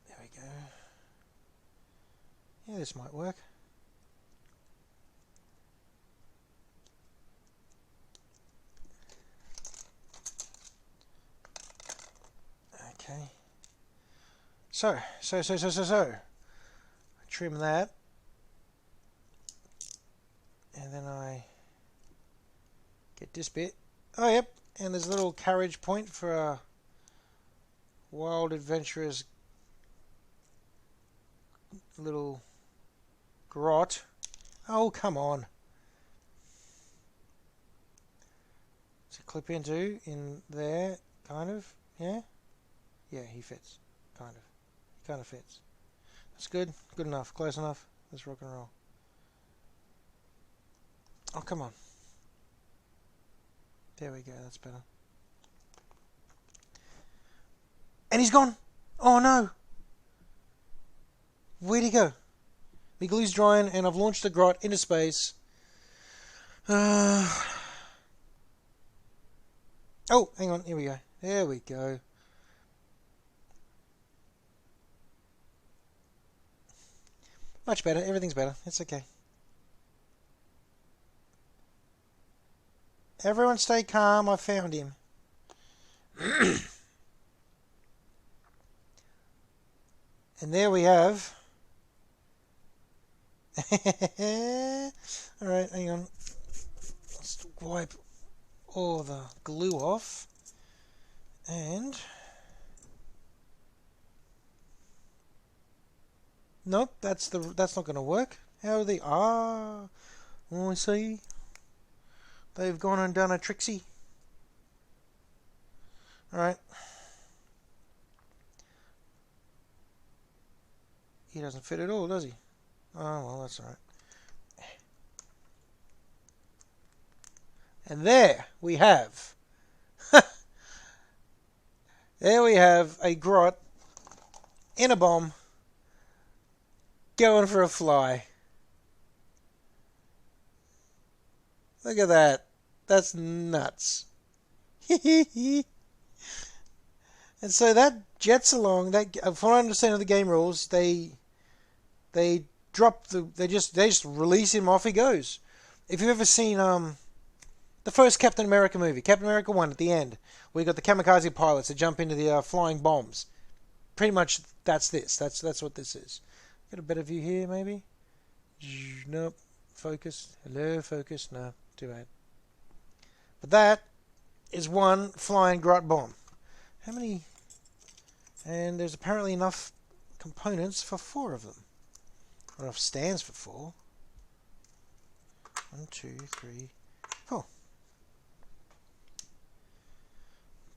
There we go. Yeah, this might work. Okay. So. Trim that. And then I get this bit. Oh, yep. And there's a little carriage point for a wild, adventurous little grot. Oh, come on. Does it clip into in there? Kind of. Yeah? Yeah, he fits. Kind of. He kind of fits. That's good. Good enough. Close enough. Let's rock and roll. Oh, come on. There we go. That's better. And he's gone. Oh, no. Where'd he go? The glue's drying, and I've launched the grot into space. Oh, hang on. Here we go. There we go. Much better. Everything's better. It's okay. Everyone stay calm. I found him. And there we have... Alright, hang on. Let's wipe all the glue off. And... Nope, that's not going to work. How are they? Oh, I see. They've gone and done a tricksy. Alright. He doesn't fit at all, does he? Oh, well, that's alright. And there we have... there we have a grot in a bomb going for a fly. Look at that. That's nuts. And so that jets along. That, from what I understand of the game rules, they drop they just release him, off he goes. If you've ever seen the first Captain America movie, Captain America 1, at the end, where you got the kamikaze pilots that jump into the flying bombs, pretty much that's this. That's what this is. Get a better view here, maybe. Nope. Focus. Hello, focus. No, too bad. But that is one flying grot bomb. How many? And there's apparently enough components for 4 of them. Enough stands for 4. 1, 2, 3, 4.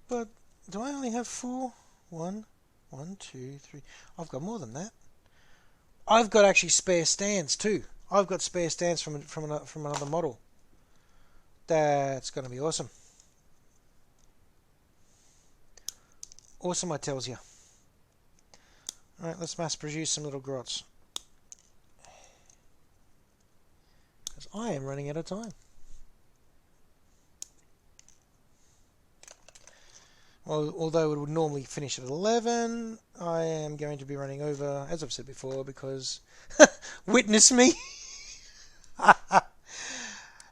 But do I only have 4? 1, 2, 3. I've got more than that. I've got actually spare stands too. I've got spare stands from another model. That's going to be awesome. Awesome, I tells you. Alright, let's mass produce some little grots. Because I am running out of time. Well, although it would normally finish at 11, I am going to be running over, as I've said before, because witness me.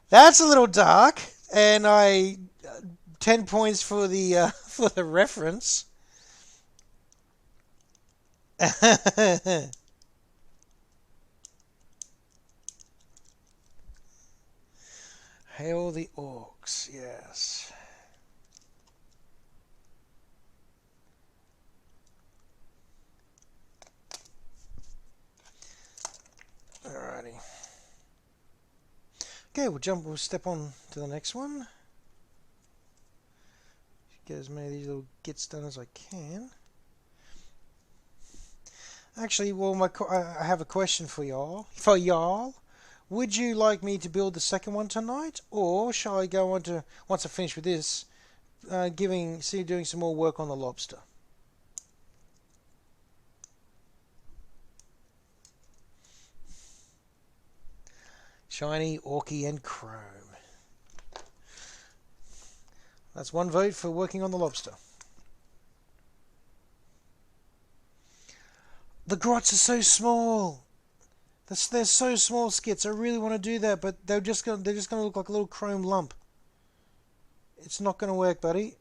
That's a little dark, and 10 points for the for the reference. Hail the orcs, yes. Alrighty. Okay, we'll step on to the next one. Get as many of these little gits done as I can. Actually, well, I have a question for y'all. Would you like me to build the second one tonight, or shall I go on to, once I finish with this, doing some more work on the lobster? Shiny, Orky, and Chrome. That's one vote for working on the lobster. The grots are so small. They're so small, skits. I really want to do that, but they're just gonna look like a little chrome lump. It's not gonna work, buddy.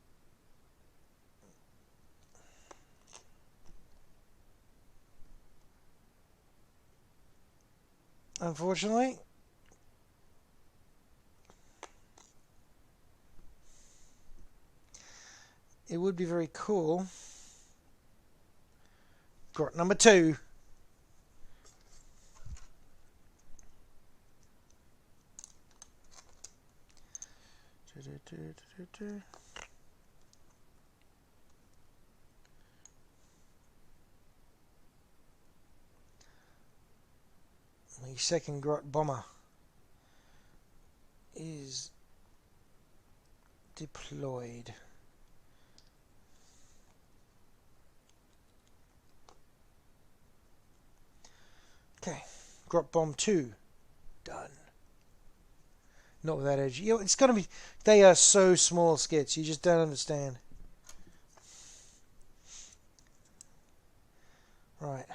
Unfortunately. It would be very cool. Grot number 2. The second Grot Bomba is deployed. Okay, Grot Bomb 2 done. Not with that edge. You know, it's gonna be. They are so small, skits. You just don't understand. Right.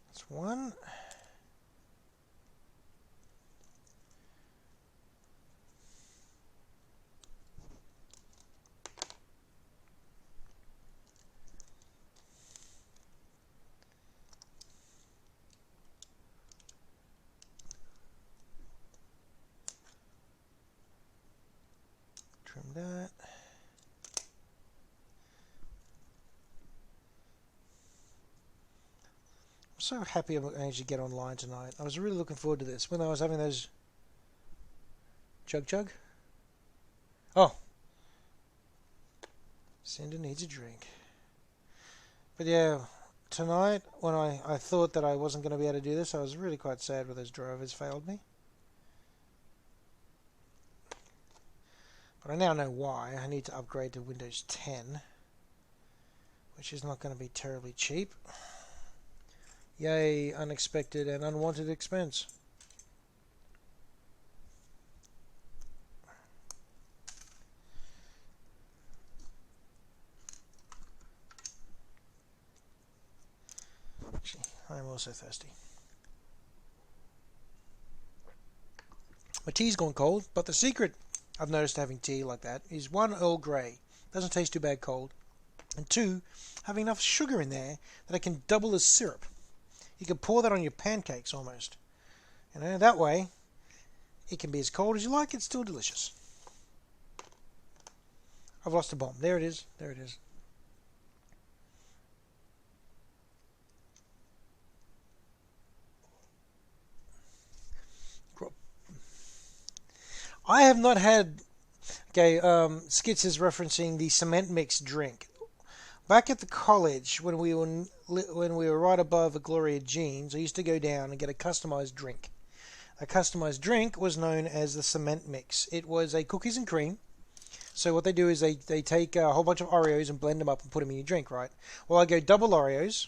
That's one. Trim that. I'm so happy I managed to get online tonight. I was really looking forward to this when I was having those Jug. Oh, Cinder needs a drink. But yeah, tonight when I thought that I wasn't going to be able to do this, I was really quite sad when those drivers failed me. But I now know why. I need to upgrade to Windows 10, which is not going to be terribly cheap. Yay, unexpected and unwanted expense. Actually, I am also thirsty. My tea's gone cold, but the secret I've noticed having tea like that is 1, Earl Grey. Doesn't taste too bad cold. And 2, having enough sugar in there that it can double as syrup. You can pour that on your pancakes almost. You know, that way it can be as cold as you like, it's still delicious. I've lost a bomb. There it is. There it is. I have not had. Okay, Skits is referencing the cement mix drink. Back at the college, when we were right above a Gloria Jeans, I used to go down and get a customized drink. A customized drink was known as the cement mix. It was a cookies and cream. So what they do is they take a whole bunch of Oreos and blend them up and put them in your drink, right? Well, I go double Oreos,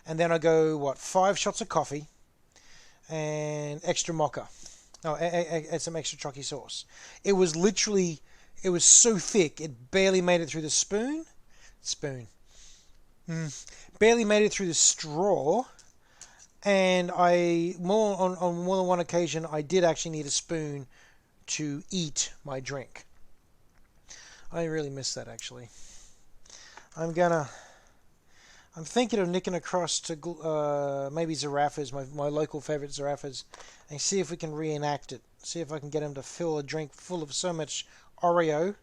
and then I go, 5 shots of coffee and extra mocha. Oh, and some extra chalky sauce. It was so thick, it barely made it through the spoon. Barely made it through the straw. And on more than one occasion, I did actually need a spoon to eat my drink. I really miss that, actually. I'm thinking of nicking across to maybe Zaraffa's, my local favorite Zaraffa's, and see if we can reenact it. See if I can get him to fill a drink full of so much Oreo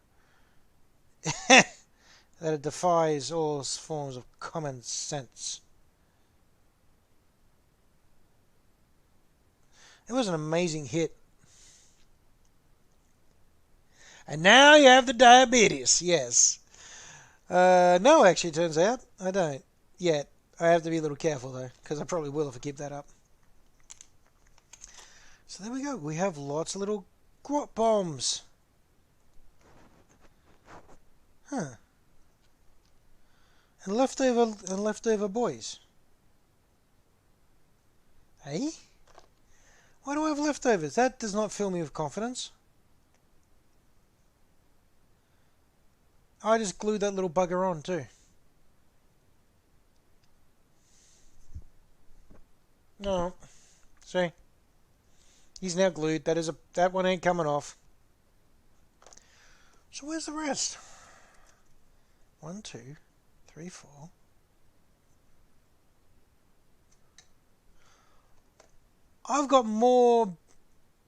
that it defies all forms of common sense. It was an amazing hit. And now you have the diabetes, yes. No, actually, it turns out I don't yet. I have to be a little careful, though, because I probably will if I keep that up. So there we go. We have lots of little grot bombs. Huh. And leftover boys. Eh? Why do I have leftovers? That does not fill me with confidence. I just glued that little bugger on too. No. See? He's now glued. That one ain't coming off. So where's the rest? 1, 2, 3, 4. I've got more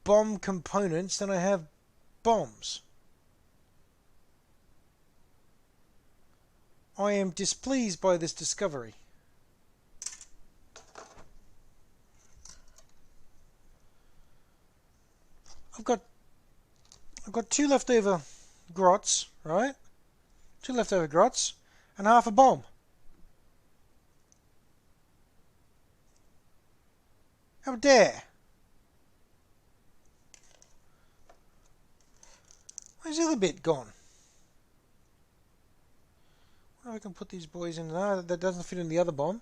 bomb components than I have bombs. I am displeased by this discovery. I've got 2 leftover grots, right? 2 leftover grots and half a bomb. How dare! Where's the other bit gone? I can put these boys in. No, that doesn't fit in the other bomb.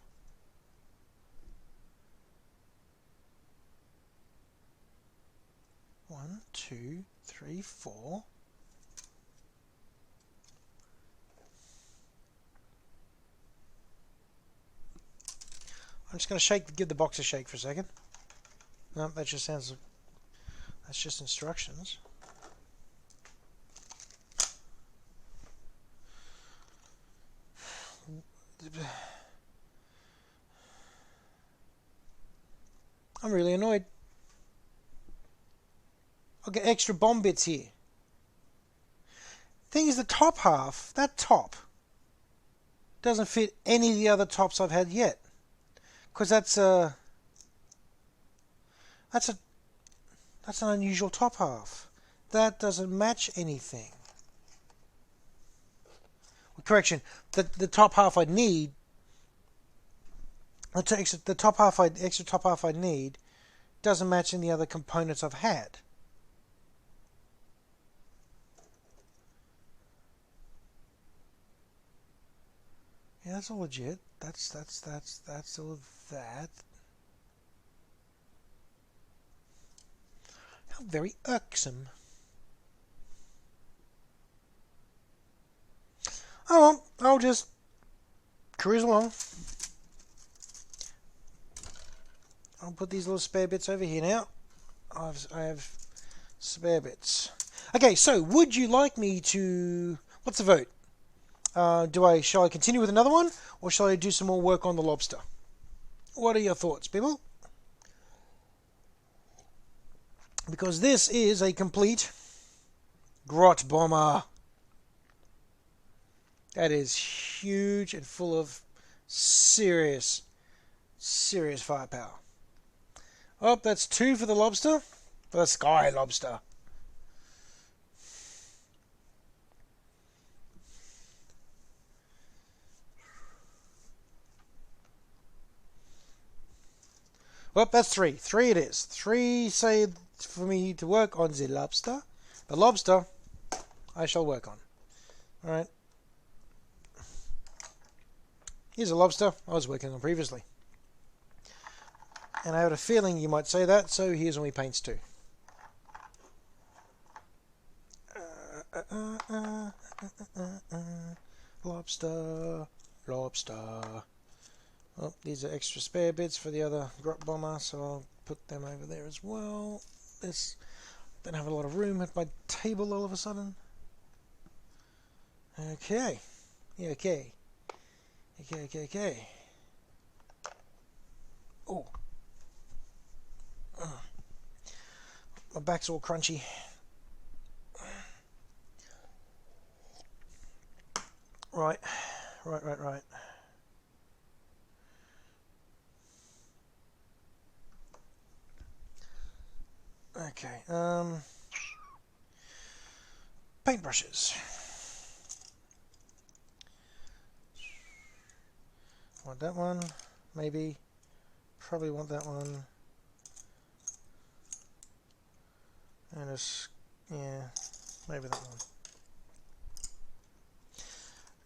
One, 2, 3, 4. I'm just going to give the box a shake for a second. No, that just sounds. That's just instructions. I'm really annoyed. I'll get extra bomb bits here. Thing is, the top half, that top, doesn't fit any of the other tops I've had yet. Because that's an unusual top half. That doesn't match anything. Correction, the top half I need, the extra top half I need, doesn't match any other components I've had. Yeah, that's all legit. That's all of that. How very irksome. Oh well, I'll just cruise along. I'll put these little spare bits over here now. I have spare bits. Okay, so would you like me to... What's the vote? Shall I continue with another one, or shall I do some more work on the lobster? What are your thoughts, people? Because this is a complete Grot Bomba. That is huge and full of serious firepower. Oh, that's 2 for the lobster. For the sky lobster. Well, that's three. Three it is. Three say for me to work on the lobster. The lobster I shall work on. Alright. Here's a lobster I was working on previously. And I had a feeling you might say that, so here's when we paints too. Lobster. Lobster. Oh, these are extra spare bits for the other Grot Bomber, so I'll put them over there as well. This don't have a lot of room at my table all of a sudden. Okay. Yeah, okay. Okay. Oh. My back's all crunchy. Right. Okay. Paintbrushes. Want that one, maybe. Probably want that one. And yeah, maybe that one.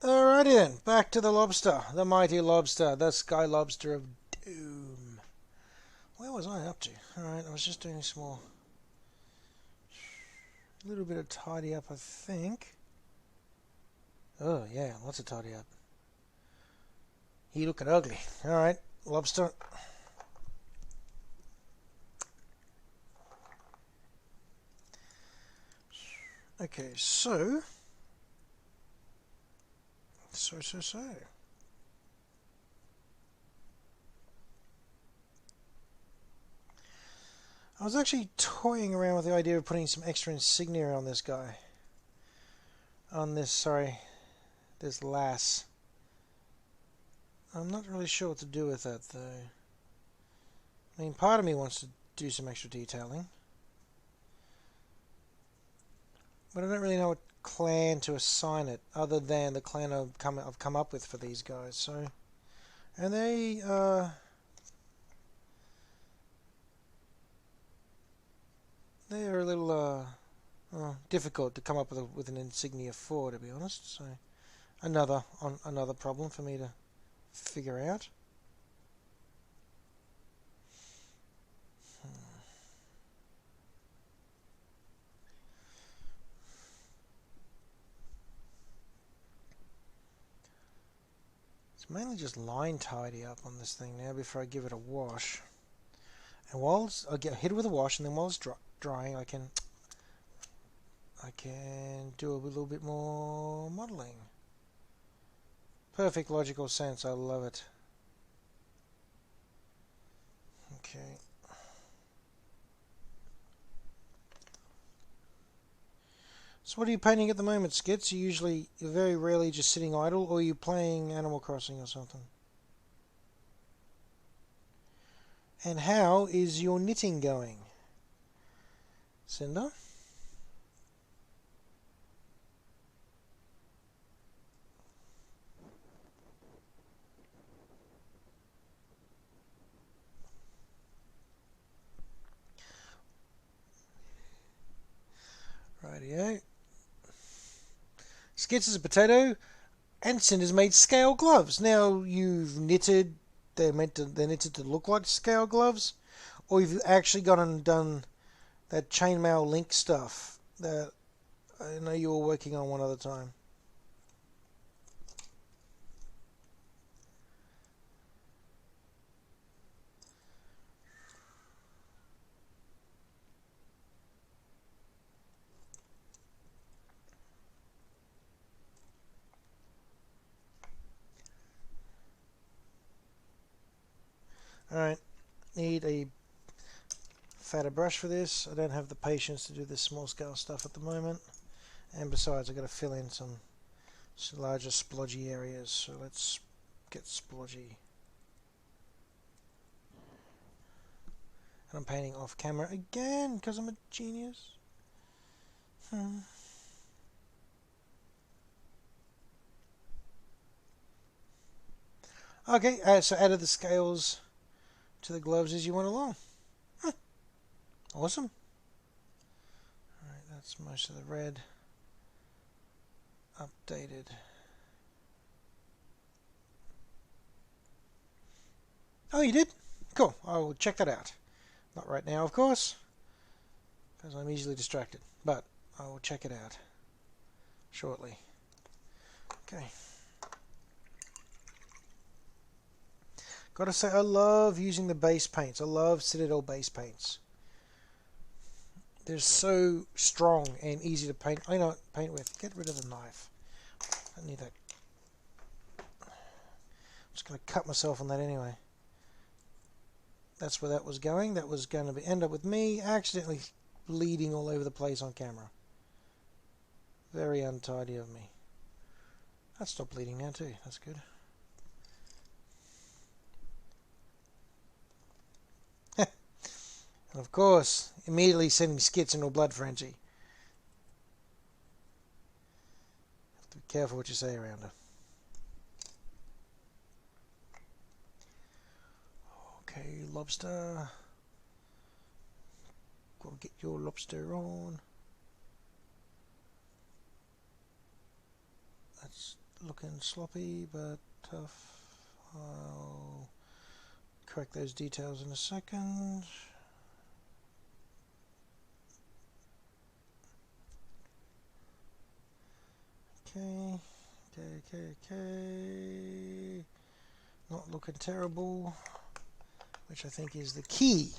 Alrighty then, back to the lobster, the mighty lobster, the sky lobster of doom. Where was I up to? Alright, I was just doing a little bit of tidy up, I think. Oh yeah, lots of tidy up. You looking ugly. Alright, lobster. Okay, so. I was actually toying around with the idea of putting some extra insignia on this guy. On this, this lass. I'm not really sure what to do with that, though. I mean, part of me wants to do some extra detailing. But I don't really know what clan to assign it, other than the clan I've come up with for these guys. So, and they're a little difficult to come up with an insignia for, to be honest. So, another problem for me to figure out. It's mainly just line tidy up on this thing now before I give it a wash. And whilst I get hit with a wash, and then while it's drying, I can do a little bit more modeling. Perfect logical sense. I love it. Okay. So what are you painting at the moment, Skits? You're very rarely just sitting idle, or are you playing Animal Crossing or something? And how is your knitting going, Cinder? Rightio. Skits is a potato, and Cinder's made scale gloves. Now you've knitted. They're knitted to look like scale gloves, or you've actually gone and done that chainmail link stuff that I know you were working on one other time. Alright, need a fatter brush for this. I don't have the patience to do this small scale stuff at the moment, and besides I've got to fill in some larger splodgy areas, so let's get splodgy. And I'm painting off camera again because I'm a genius. Okay, so added the scales to the gloves as you went along. Awesome. Alright, that's most of the red updated. Oh, you did? Cool. I will check that out. Not right now, of course, because I'm easily distracted, but I will check it out shortly. Okay. Gotta say, I love using the base paints. I love Citadel base paints. They're so strong and easy to paint. I know, paint with. Get rid of the knife. I need that. I'm just going to cut myself on that anyway. That's where that was going. That was going to end up with me accidentally bleeding all over the place on camera. Very untidy of me. That stopped bleeding now too. That's good. And of course, immediately sending skits into a blood frenzy. Have to be careful what you say around her. Okay, Lobsta. Go get your lobster on. That's looking sloppy but tough. I'll correct those details in a second. Okay. Not looking terrible, which I think is the key.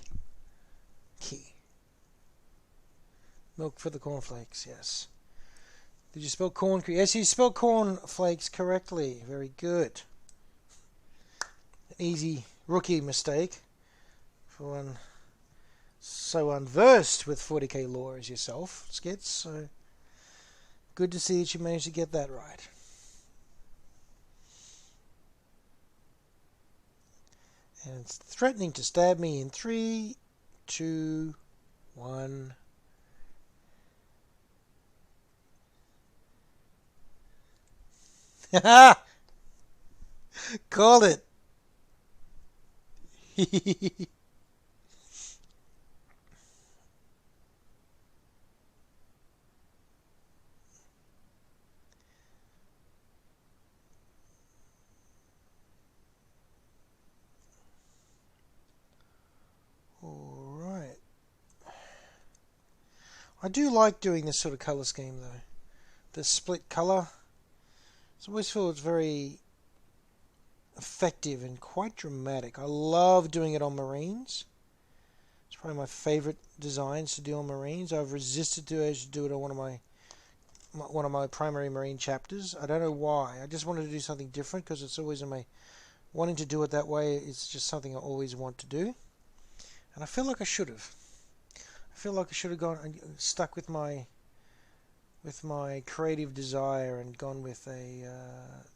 Milk for the cornflakes, yes. Did you spell corn? Yes, you spelled cornflakes correctly. Very good. An easy rookie mistake for one so unversed with 40k lore as yourself, Skits. So good to see that you managed to get that right. And it's threatening to stab me in 3, 2, 1. Ha! Called it. Alright. I do like doing this sort of colour scheme though. The split colour. I always feel it's very effective and quite dramatic. I love doing it on Marines. It's probably my favourite designs to do on Marines. I've resisted to do it on one of my primary Marine chapters. I don't know why. I just wanted to do something different because it's always in my wanting to do it that way. It's just something I always want to do, and I feel like I should have. I feel like I should have gone and stuck with my creative desire and gone with a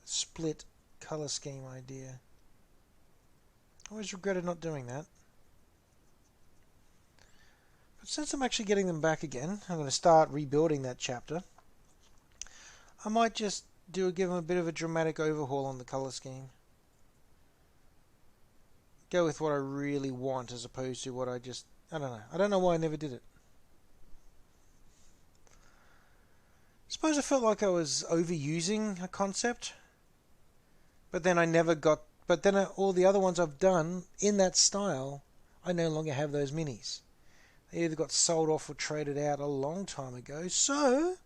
split color scheme idea. I always regretted not doing that. But since I'm actually getting them back again, I'm going to start rebuilding that chapter. I might just give them a bit of a dramatic overhaul on the color scheme. Go with what I really want as opposed to what I don't know. I don't know why I never did it. I suppose I felt like I was overusing a concept, but then all the other ones I've done in that style, I no longer have those minis. They either got sold off or traded out a long time ago, so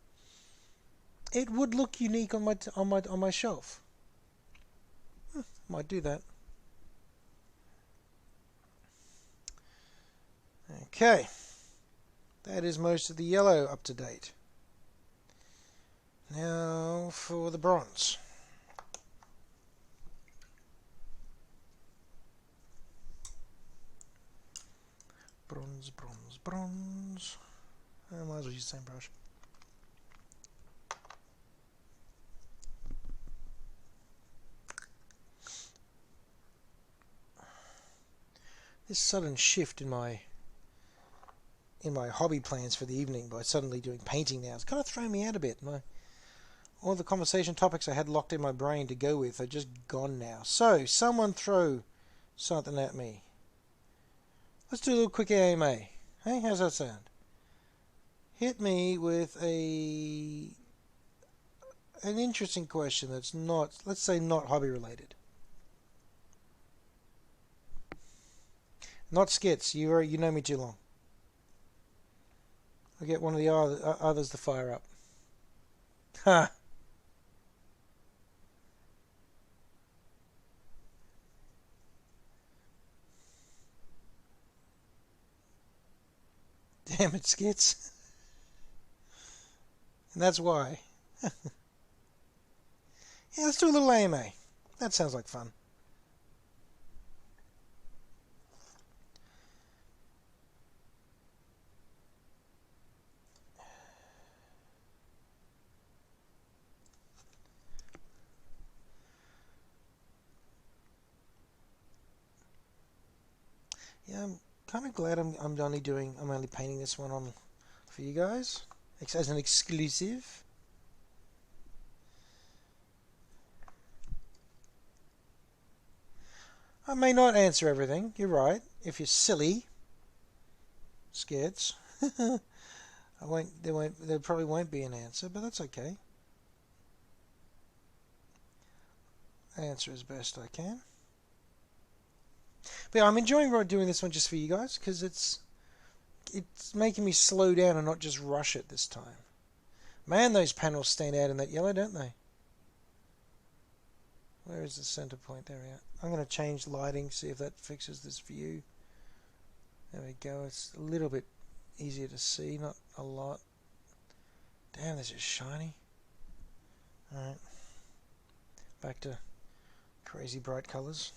it would look unique on my shelf. Might do that. Okay, that is most of the yellow up to date. Now for the bronze. Bronze. I might as well use the same brush. This sudden shift in my hobby plans for the evening by suddenly doing painting now, it's kind of thrown me out a bit. All the conversation topics I had locked in my brain to go with are just gone now. So, someone throw something at me. Let's do a little quick AMA. Hey, how's that sound? Hit me with an interesting question that's not, let's say, not hobby related. Not skits. You know me too long. I'll get one of the others to fire up. Ha! Damn it, skits. And that's why. Yeah, let's do a little AMA. That sounds like fun. Yeah, I'm kind of glad I'm only painting this one on for you guys as an exclusive. I may not answer everything. You're right. If you're silly, skits, there probably won't be an answer, but that's okay. I answer as best I can. But yeah, I'm enjoying doing this one just for you guys because it's making me slow down and not just rush it this time. Man, those panels stand out in that yellow, don't they? Where is the center point? There we are. I'm going to change lighting, see if that fixes this view. There we go. It's a little bit easier to see, not a lot. Damn, this is shiny. Alright. Back to crazy bright colors.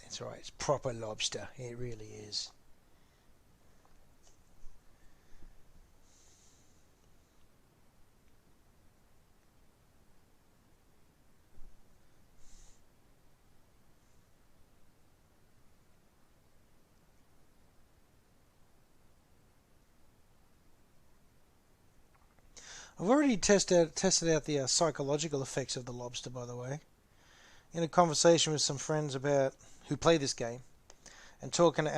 That's right, it's proper lobster. It really is. I've already tested out the psychological effects of the lobster, by the way. In a conversation with some friends who play this game, and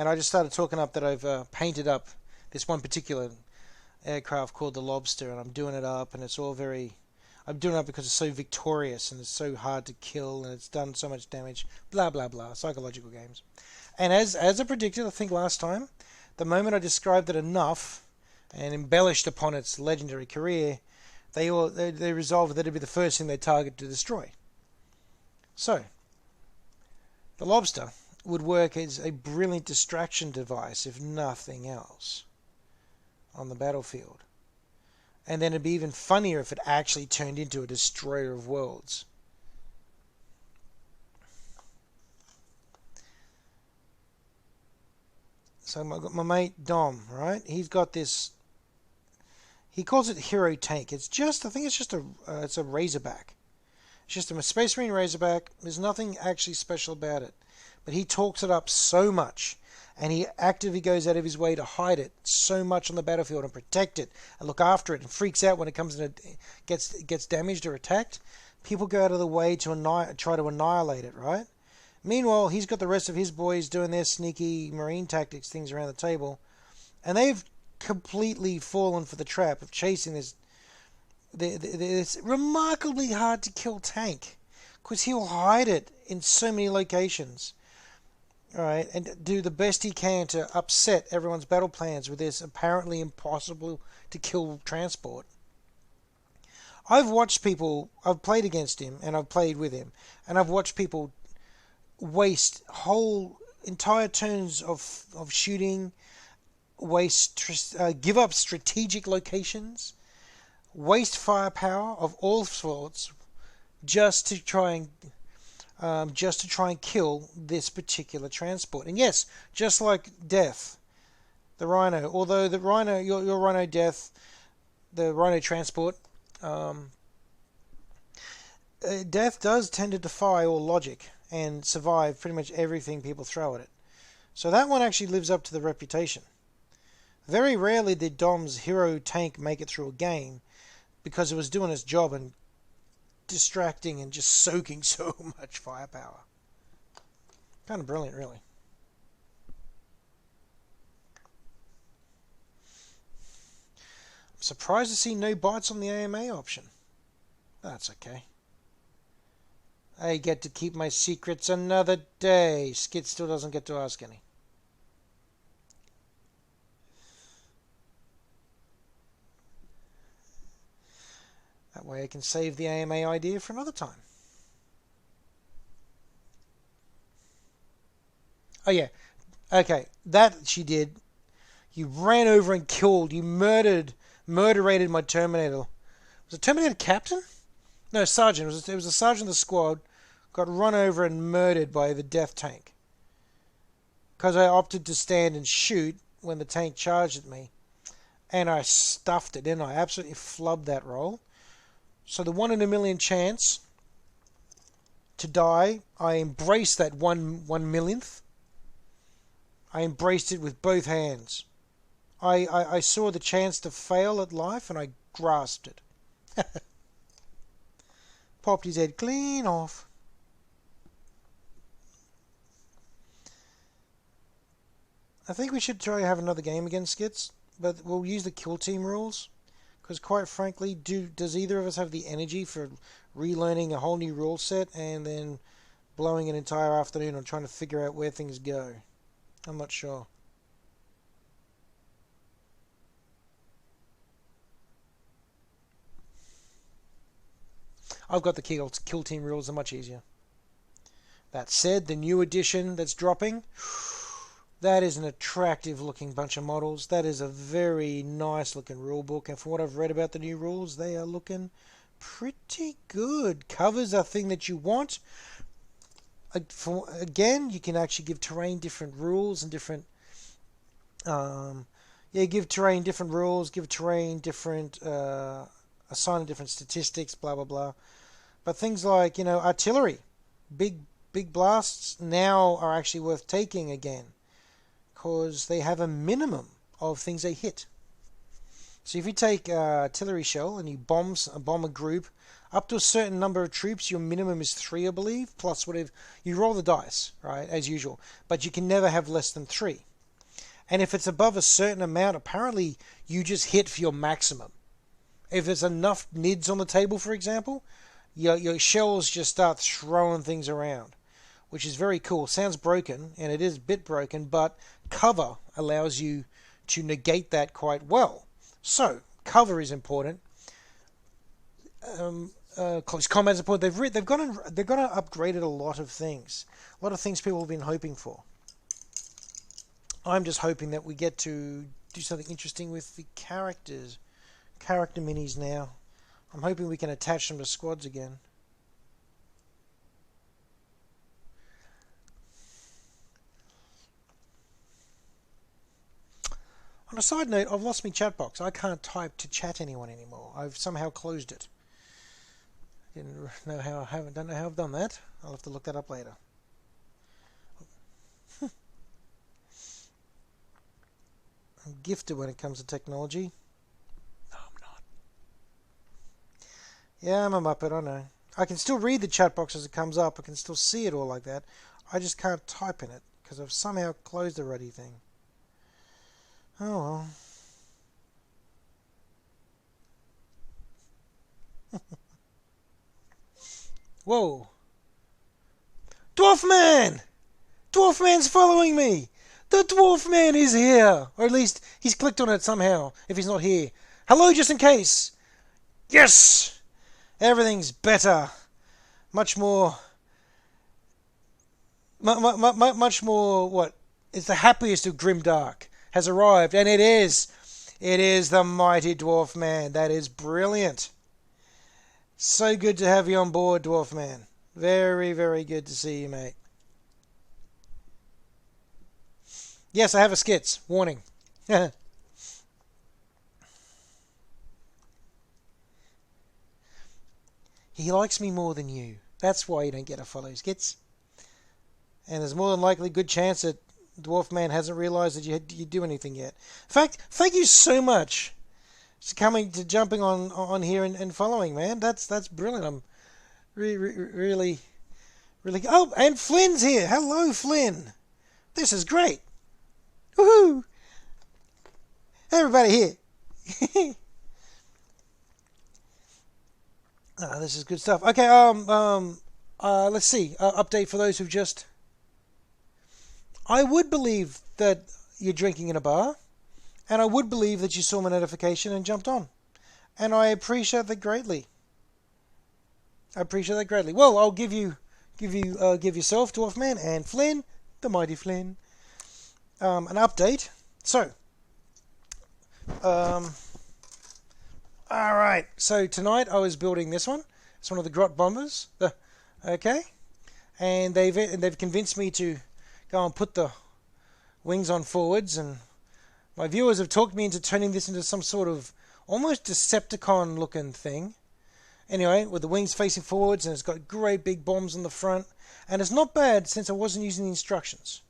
I just started talking up that I've painted up this one particular aircraft called the Lobster, and I'm doing it up, and it's all I'm doing it up because it's so victorious and it's so hard to kill, and it's done so much damage. Blah blah blah. Psychological games. And as I predicted, I think last time, the moment I described it enough and embellished upon its legendary career, they resolved that it'd be the first thing they target to destroy. So, the Lobster would work as a brilliant distraction device, if nothing else, on the battlefield. And then it'd be even funnier if it actually turned into a destroyer of worlds. So my mate Dom, right? He's got this. He calls it Hero Tank. I think it's just it's a Razorback. It's just a Space Marine Razorback. There's nothing actually special about it. But he talks it up so much, and he actively goes out of his way to hide it so much on the battlefield and protect it and look after it, and freaks out when it comes and gets damaged or attacked. People go out of the way to try to annihilate it, right? Meanwhile, he's got the rest of his boys doing their sneaky marine tactics things around the table, and they've completely fallen for the trap of chasing this remarkably hard to kill tank, because he'll hide it in so many locations, all right, and do the best he can to upset everyone's battle plans with this apparently impossible to kill transport. I've played against him and I've played with him, and I've watched people waste whole entire turns of shooting, give up strategic locations, waste firepower of all sorts, just to try and kill this particular transport. And yes, just like Death, the Rhino, although the Rhino, your Rhino Death, the Rhino transport, Death does tend to defy all logic and survive pretty much everything people throw at it. So that one actually lives up to the reputation. Very rarely did Dom's hero tank make it through a game because it was doing its job and distracting and just soaking so much firepower. Kind of brilliant, really. I'm surprised to see no bites on the AMA option. That's okay. I get to keep my secrets another day. Skid still doesn't get to ask any. That way I can save the AMA idea for another time. Oh yeah, okay, that she did. You ran over and killed, you murderated my Terminator. Was it Terminator Captain? No, Sergeant. It was a Sergeant of the squad. Got run over and murdered by the death tank. Because I opted to stand and shoot when the tank charged at me. And I stuffed it, didn't I? Absolutely flubbed that roll. So the 1 in a million chance to die, I embraced that 1/1,000,000th. I embraced it with both hands. I saw the chance to fail at life and I grasped it. Popped his head clean off. I think we should try to have another game against Skits, but we'll use the kill team rules. Because quite frankly, does either of us have the energy for relearning a whole new rule set and then blowing an entire afternoon on trying to figure out where things go? I'm not sure. I've got the kill team rules, are much easier. That said, the new edition that's dropping, that is an attractive looking bunch of models. That is a very nice looking rule book, and from what I've read about the new rules, they are looking pretty good. Covers are a thing that you want. Again, you can actually give terrain different rules and different give terrain different rules, give terrain different assign different statistics, blah blah blah. But things like, artillery, big blasts now are actually worth taking again, because they have a minimum of things they hit. So if you take artillery shell and you bomb a group, up to a certain number of troops, your minimum is 3, I believe, plus whatever. You roll the dice, right, as usual, but you can never have less than 3. And if it's above a certain amount, apparently you just hit for your maximum. If there's enough NIDs on the table, for example, your shells just start throwing things around, which is very cool. Sounds broken, and it is a bit broken, but cover allows you to negate that quite well. So, cover is important. Close combat is important. They've gone and upgraded a lot of things. A lot of things people have been hoping for. I'm just hoping that we get to do something interesting with the character minis now. I'm hoping we can attach them to squads again. On a side note, I've lost my chat box. I can't type to chat anyone anymore. I've somehow closed it. Don't know how I've done that. I'll have to look that up later. I'm gifted when it comes to technology. No, I'm not. Yeah, I'm a muppet, I know. I can still read the chat box as it comes up. I can still see it all like that. I just can't type in it because I've somehow closed the ruddy thing. Oh well. Whoa. Dwarf Man! Dwarf Man's following me! The Dwarf Man is here! Or at least he's clicked on it somehow, if he's not here. Hello, just in case! Yes! Everything's better. Much more... much more, what? It's the happiest of Grimdark has arrived, and it is. It is the mighty Dwarf Man. That is brilliant. So good to have you on board, Dwarf Man. Very, very good to see you, mate. Yes, I have a skits. Warning. He likes me more than you. That's why you don't get a follow, skits. And there's more than likely a good chance that Dwarf Man hasn't realised that you do anything yet. In fact, thank you so much for jumping on here and following, man. That's brilliant. I'm really. Oh, and Flynn's here. Hello, Flynn. This is great. Woohoo! Everybody here. This is good stuff. Okay. Let's see. Update for those who've just. I would believe that you're drinking in a bar, and I would believe that you saw my notification and jumped on, and I appreciate that greatly. Well, I'll give yourself, Dwarf Man, and Flynn, the mighty Flynn, an update. So, all right. So tonight I was building this one. It's one of the Grot Bombers. Okay, and they've convinced me to go and put the wings on forwards, and my viewers have talked me into turning this into some sort of almost Decepticon looking thing. Anyway, with the wings facing forwards, and it's got great big bombs on the front, and it's not bad since I wasn't using the instructions.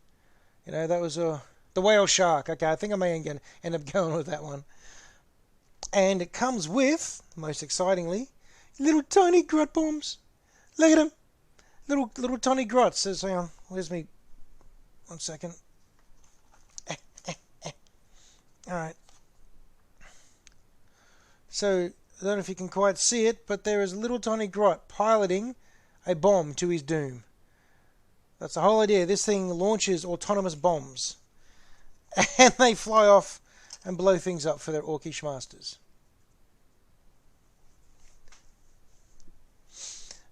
You know, that was the whale shark. Okay, I think I may end up going with that one. And it comes with, most excitingly, little tiny grot bombs. Look at them, little tiny grots. Says, hang on, where's me? 1 second. All right. So, I don't know if you can quite see it, but there is a little tiny grot piloting a bomb to his doom. That's the whole idea. This thing launches autonomous bombs. And they fly off and blow things up for their Orkish masters.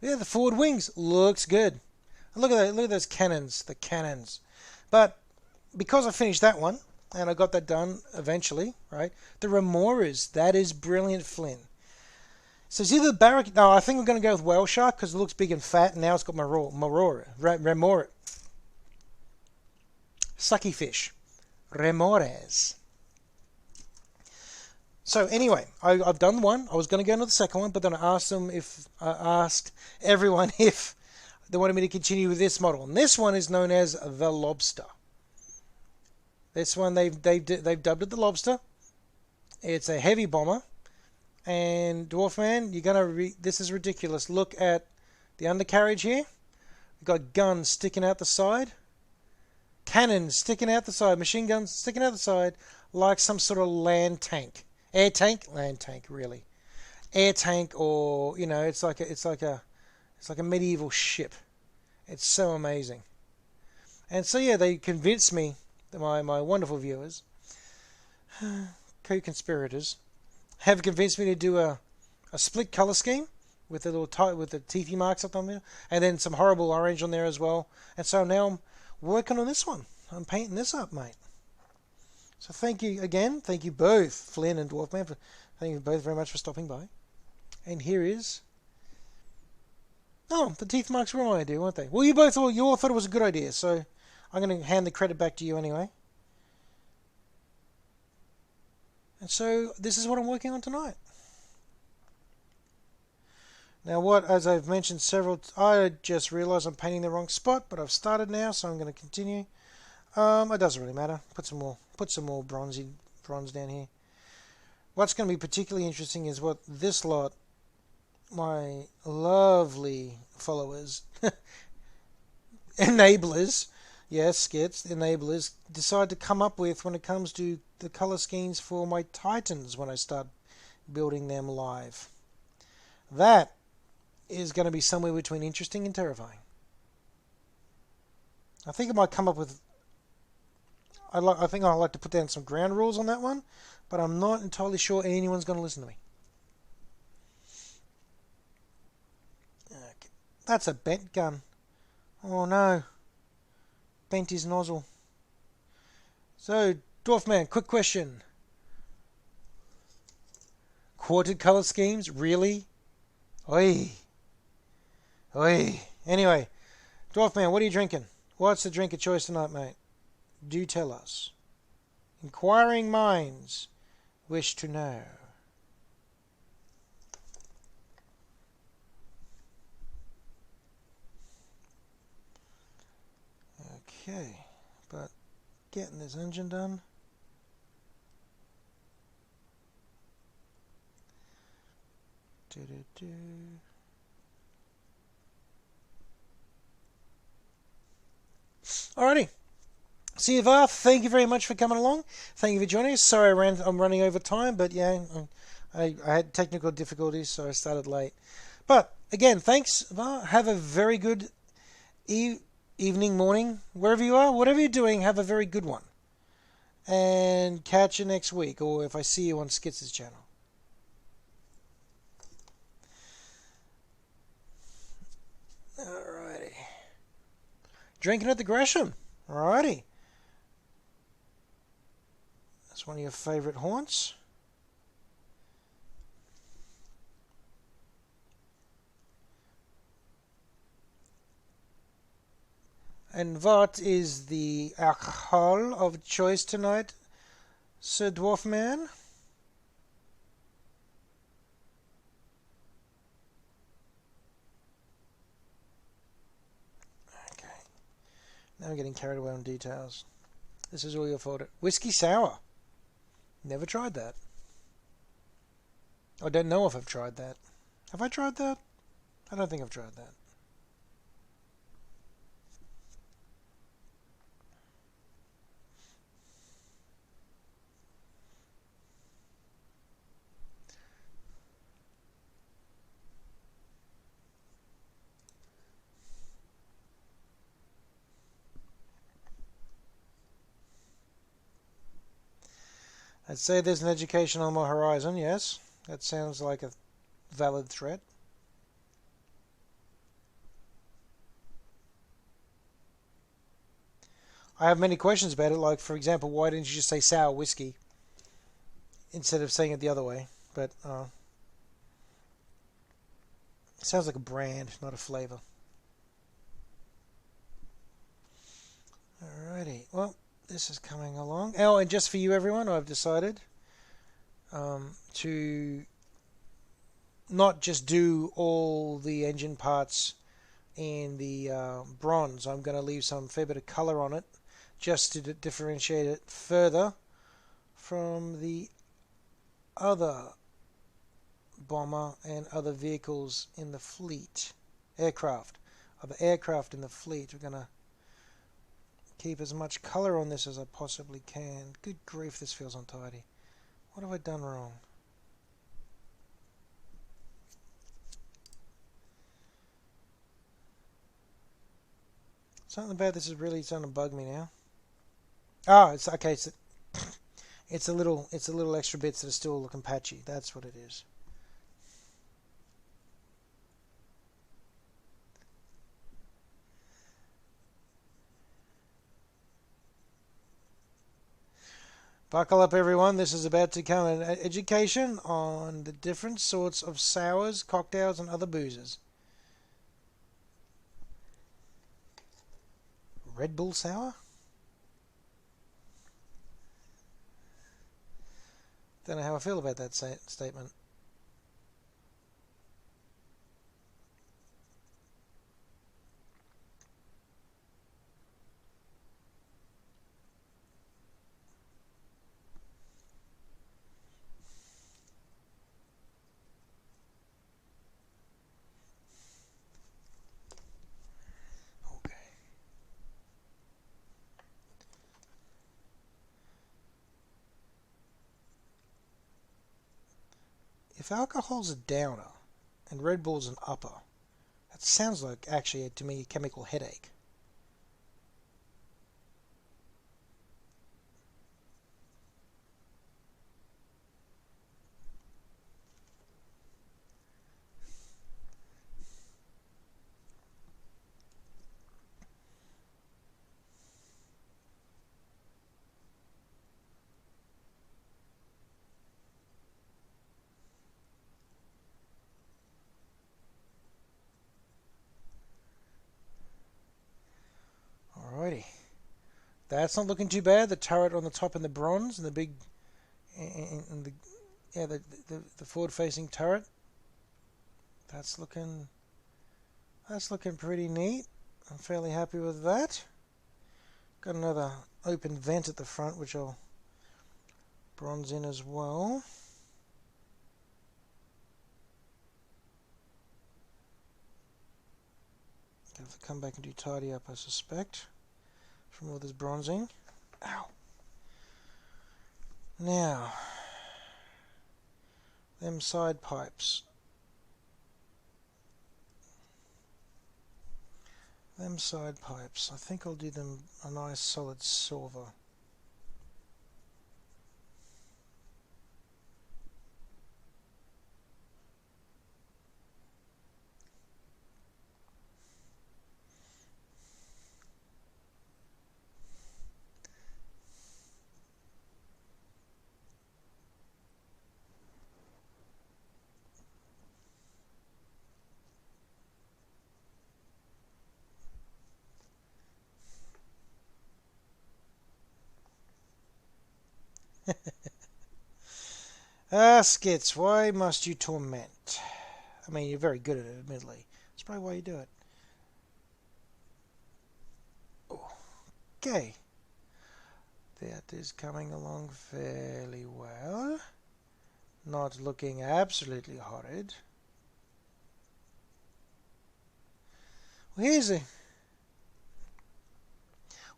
Yeah, the forward wings looks good. And look at those cannons, the cannons. But because I finished that one, and I got that done eventually, right? The remoras, that is brilliant, Flynn. So it's either barrack. No, I think I'm going to go with whale shark because it looks big and fat, and now it's got remora, sucky fish, remores. So anyway, I've done one. I was going to go into the second one, but then I asked everyone if they wanted me to continue with this model, and this one is known as the Lobsta. This one they've dubbed it the Lobster. It's a heavy bomber, and Dwarf Man, you're gonna this is ridiculous. Look at the undercarriage here. We've got guns sticking out the side, cannons sticking out the side, machine guns sticking out the side, like some sort of land tank, air tank, land tank, really, air tank, or you know, it's like a medieval ship. It's so amazing. And so yeah, they convinced me. My wonderful viewers, co-conspirators, have convinced me to do a split color scheme with the with the teethy marks up on there, and then some horrible orange on there as well. And so now I'm working on this one. I'm painting this up, mate. So thank you again. Thank you both, Flynn and Dwarf Man. Thank you both very much for stopping by. And here is. Oh, the teeth marks were my idea, weren't they? Well, you all thought it was a good idea, so I'm going to hand the credit back to you anyway. And so this is what I'm working on tonight. Now as I've mentioned I just realised I'm painting the wrong spot, but I've started now, so I'm going to continue. It doesn't really matter. Put some more bronze down here. What's going to be particularly interesting is what this lot, my lovely followers, enablers, yes, skits, enablers, decide to come up with when it comes to the colour schemes for my Titans when I start building them live. That is going to be somewhere between interesting and terrifying. I think I might come up with... I think I'd like to put down some ground rules on that one, but I'm not entirely sure anyone's going to listen to me. Okay. That's a bent gun. Oh no. Bent his nozzle. So, Dwarf Man, quick question. Quartered colour schemes? Really? Oi. Oi. Anyway, Dwarf Man, what are you drinking? What's the drink of choice tonight, mate? Do tell us. Inquiring minds wish to know. Okay, but getting this engine done. Alrighty. See you, Var. Thank you very much for coming along. Thank you for joining us. Sorry I'm running over time, but yeah, I had technical difficulties, so I started late. But again, thanks, Var. Have a very good evening, morning, wherever you are, whatever you're doing. Have a very good one, and catch you next week, or if I see you on Skitz's channel. Alrighty. Drinking at the Gresham. Alrighty. That's one of your favorite haunts. And what is the alcohol of choice tonight, Sir Dwarf Man? Okay. Now we're getting carried away on details. This is all your fault. Whiskey sour. Never tried that. I don't know if I've tried that. Have I tried that? I don't think I've tried that. I'd say there's an education on my horizon, yes. That sounds like a valid threat. I have many questions about it, like, for example, why didn't you just say sour whiskey instead of saying it the other way? But it sounds like a brand, not a flavor. Alrighty, well, this is coming along. Oh, and just for you, everyone, I've decided to not just do all the engine parts in the bronze. I'm going to leave some fair bit of color on it just to differentiate it further from the other bomber and other vehicles in the fleet. Other aircraft in the fleet. We're going to keep as much color on this as I possibly can. Good grief, this feels untidy. What have I done wrong? Something about this is really starting to bug me now. Oh, it's okay. It's a little extra bits that are still looking patchy. That's what it is. Buckle up, everyone. This is about to come an education on the different sorts of sours, cocktails, and other boozes. Red Bull sour? Don't know how I feel about that statement. If alcohol's a downer and Red Bull's an upper, that sounds like, actually, to me, a chemical headache. Alrighty. That's not looking too bad. The turret on the top in the bronze and the big, and the forward-facing turret. That's looking pretty neat. I'm fairly happy with that. Got another open vent at the front, which I'll bronze in as well. Have to come back and do tidy up, I suspect, from all this bronzing. Ow. Now, them side pipes. I think I'll do them a nice solid silver. Ah, Skits, why must you torment? I mean, you're very good at it, admittedly. That's probably why you do it. Okay. That is coming along fairly well. Not looking absolutely horrid. Well, here's a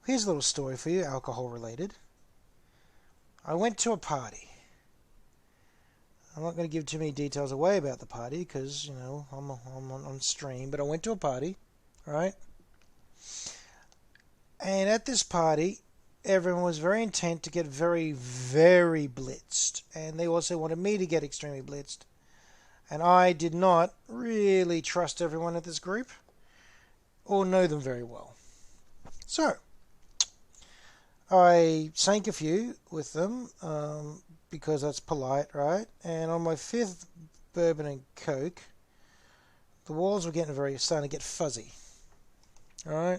little story for you, alcohol related. I went to a party. I'm not going to give too many details away about the party because, you know, I'm on stream, but I went to a party, right? And at this party, everyone was very intent to get very, very blitzed. And they also wanted me to get extremely blitzed. And I did not really trust everyone at this group or know them very well. So, I sank a few with them because that's polite, right? And on my 5th bourbon and coke, the walls were starting to get fuzzy. All right.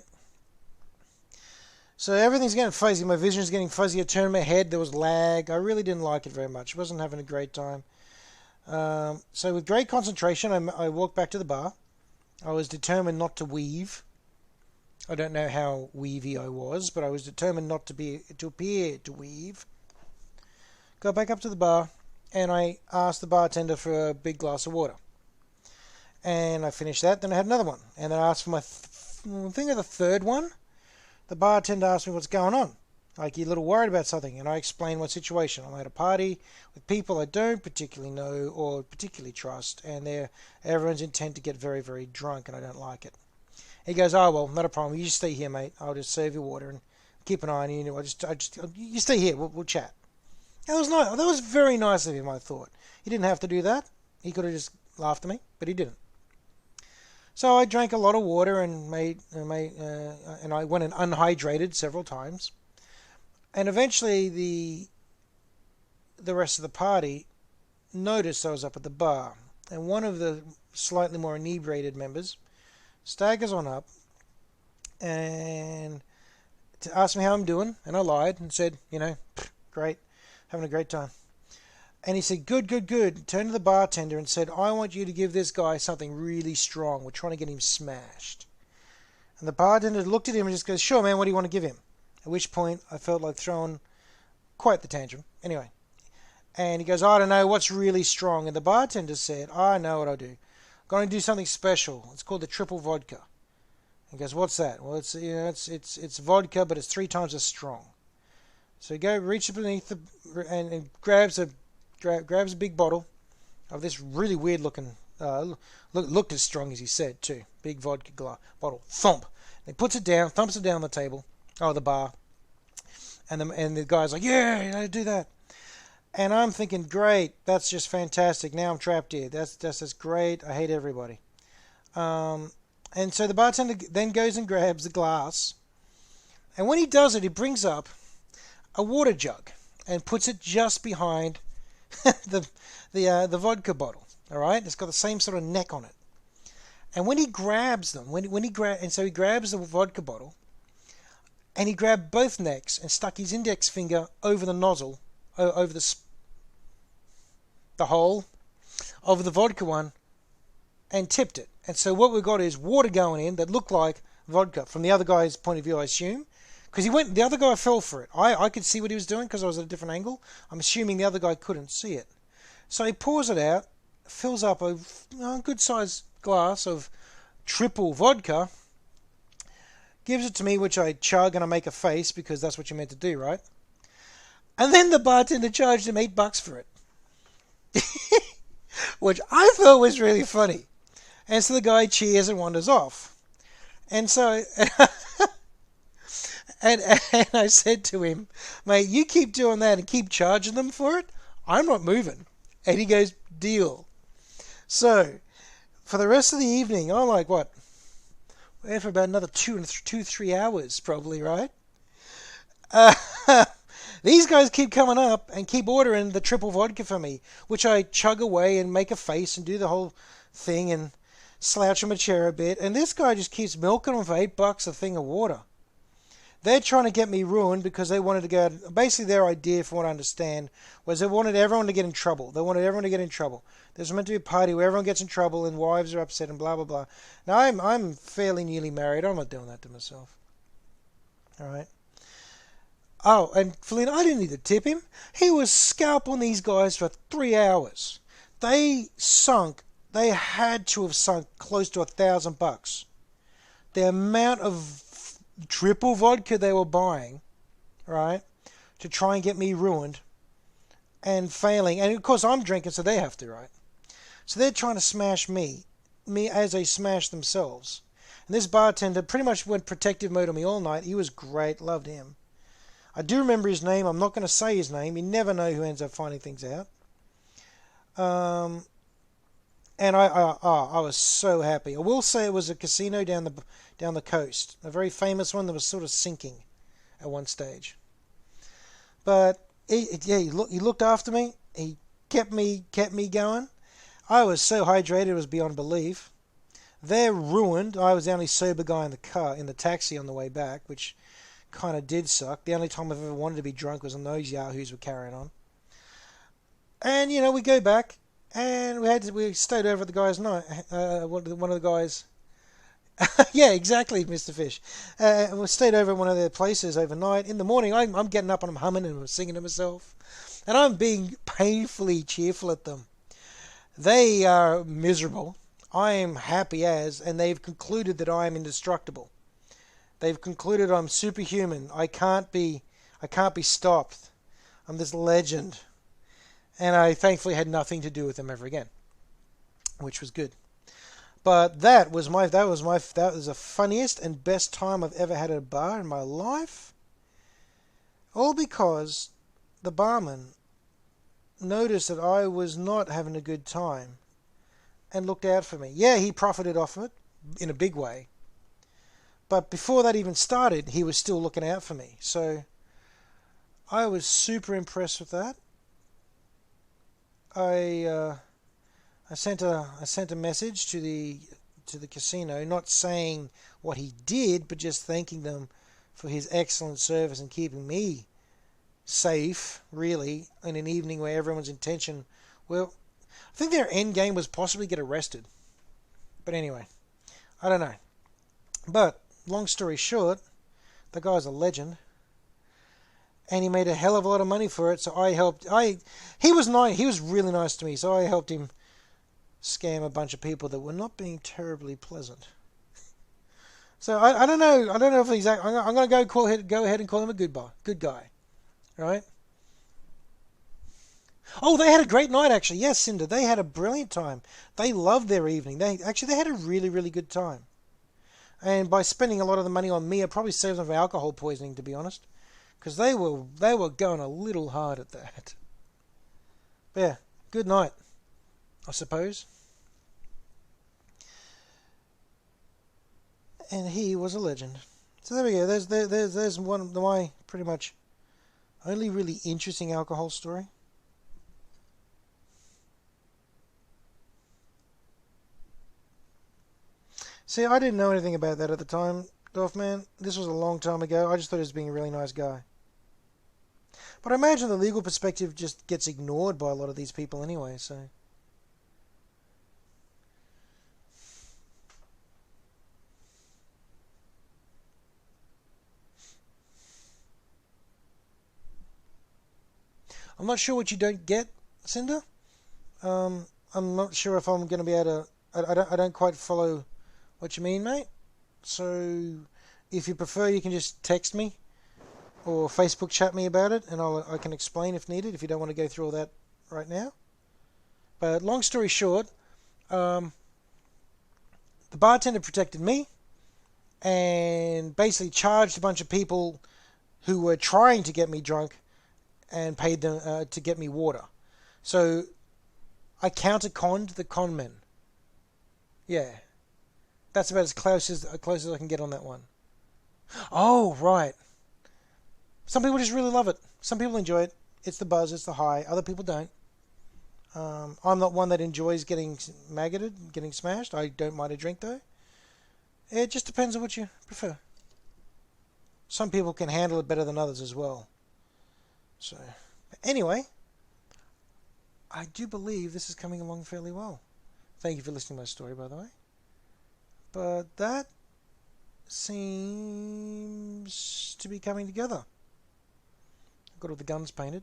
So everything's getting fuzzy. My vision's getting fuzzy. I turned my head. There was lag. I really didn't like it very much. I wasn't having a great time. So with great concentration, I walked back to the bar. I was determined not to weave. I don't know how weavy I was, but I was determined not to appear to weave. Got back up to the bar, and I asked the bartender for a big glass of water. And I finished that. Then I had another one, and then I asked for my the third one. The bartender asked me what's going on. Like, you're a little worried about something, and I explained my situation. I'm at a party with people I don't particularly know or particularly trust, and everyone's intent to get very, very drunk, and I don't like it. He goes, oh, well, not a problem. You just stay here, mate. I'll just serve you water and keep an eye on you. You stay here. We'll chat. That was nice. That was very nice of him, I thought. He didn't have to do that. He could have just laughed at me, but he didn't. So I drank a lot of water and I went and unhydrated several times. And eventually the rest of the party noticed I was up at the bar. And one of the slightly more inebriated members staggers on up and to ask me how I'm doing. And I lied and said, you know, great, having a great time. And he said, good, good, good. Turned to the bartender and said, I want you to give this guy something really strong. We're trying to get him smashed. And the bartender looked at him and just goes, sure, man, what do you want to give him? At which point I felt like throwing quite the tantrum. Anyway. And he goes, I don't know, what's really strong? And the bartender said, I know what I'll do. I'm going to do something special. It's called the triple vodka. He goes, what's that? Well, it's vodka, but it's 3 times as strong. So he reaches beneath and grabs a big bottle of this really weird looking, looked as strong as he said too. Big vodka bottle. Thump. And he puts it down, thumps it down on the table, the bar. And the guy's like, yeah, do that. And I'm thinking, great, that's just fantastic. Now I'm trapped here. That's great. I hate everybody. And so the bartender then goes and grabs the glass. And when he does it, he brings up a water jug and puts it just behind the vodka bottle. All right, it's got the same sort of neck on it. And when he grabs them, so he grabs the vodka bottle, and he grabbed both necks and stuck his index finger over the nozzle, over the hole of the vodka one, and tipped it. And so what we got is water going in that looked like vodka from the other guy's point of view, I assume, because the other guy fell for it. I could see what he was doing because I was at a different angle. I'm assuming the other guy couldn't see it. So he pours it out, fills up a good sized glass of triple vodka, gives it to me, which I chug and I make a face because that's what you're meant to do, right? And then the bartender charged him $8 for it, which I thought was really funny. And so the guy cheers and wanders off. And so, and I said to him, mate, you keep doing that and keep charging them for it, I'm not moving. And he goes, deal. So, for the rest of the evening, I'm like, what? We're there for about another 3 hours, probably, right? These guys keep coming up and keep ordering the triple vodka for me, which I chug away and make a face and do the whole thing and slouch in my chair a bit. And this guy just keeps milking them for $8 a thing of water. They're trying to get me ruined because they wanted to go. Basically, their idea, from what I understand, was they wanted everyone to get in trouble. They wanted everyone to get in trouble. There's meant to be a party where everyone gets in trouble and wives are upset and blah blah blah. Now I'm fairly newly married. I'm not doing that to myself. All right. Oh, and Flynn, I didn't need to tip him. He was scalping these guys for 3 hours. They had to have sunk close to $1,000. The amount of triple vodka they were buying, right, to try and get me ruined and failing. And of course I'm drinking, so they have to, right? So they're trying to smash me as they smash themselves. And this bartender pretty much went protective mode on me all night. He was great, loved him. I do remember his name. I'm not going to say his name. You never know who ends up finding things out. And I was so happy. I will say it was a casino down the coast, a very famous one that was sort of sinking at one stage. But he looked after me. He kept me going. I was so hydrated it was beyond belief. They're ruined. I was the only sober guy in the taxi on the way back, which kind of did suck. The only time I've ever wanted to be drunk was when those yahoos were carrying on. And we go back. And we stayed over at the guy's night. One of the guys. Yeah, exactly, Mr. Fish. We stayed over at one of their places overnight. In the morning, I'm getting up and I'm humming and I'm singing to myself, and I'm being painfully cheerful at them. They are miserable. I am happy as, and they've concluded that I am indestructible. They've concluded I'm superhuman. I can't be stopped. I'm this legend. And I thankfully had nothing to do with them ever again, which was good. But that was the funniest and best time I've ever had at a bar in my life. All because the barman noticed that I was not having a good time and looked out for me. Yeah, he profited off it in a big way. But before that even started, he was still looking out for me. So I was super impressed with that. I sent a message to the casino, not saying what he did, but just thanking them for his excellent service and keeping me safe, really, in an evening where everyone's intention, well, I think their end game was possibly get arrested. But anyway, I don't know. But long story short, the guy's a legend. And he made a hell of a lot of money for it, so I helped. He was nice. He was really nice to me, so I helped him scam a bunch of people that were not being terribly pleasant. So I don't know. I don't know if he's. I'm going to go ahead and call him a good guy, right? Oh, they had a great night actually. Yes, Cinder. They had a brilliant time. They loved their evening. They had a really really good time. And by spending a lot of the money on me, I probably saved them from alcohol poisoning, to be honest. Because they were going a little hard at that. But yeah, good night, I suppose. And he was a legend. So there we go. There's one of my pretty much only really interesting alcohol story. See, I didn't know anything about that at the time, Dorfman. This was a long time ago. I just thought he was being a really nice guy. But I imagine the legal perspective just gets ignored by a lot of these people anyway, so... I'm not sure what you don't get, Cinder. I'm not sure if I'm going to be able to... I don't quite follow what you mean, mate. So, if you prefer, you can just text me or Facebook chat me about it, and I can explain if needed, if you don't want to go through all that right now. But long story short, the bartender protected me and basically charged a bunch of people who were trying to get me drunk and paid them to get me water. So I counter-conned the con men. Yeah. That's about as close as I can get on that one. Oh, right. Some people just really love it. Some people enjoy it. It's the buzz, it's the high. Other people don't. I'm not one that enjoys getting maggoted, getting smashed. I don't mind a drink, though. It just depends on what you prefer. Some people can handle it better than others as well. So, anyway, I do believe this is coming along fairly well. Thank you for listening to my story, by the way. But that seems to be coming together. I've got all the guns painted.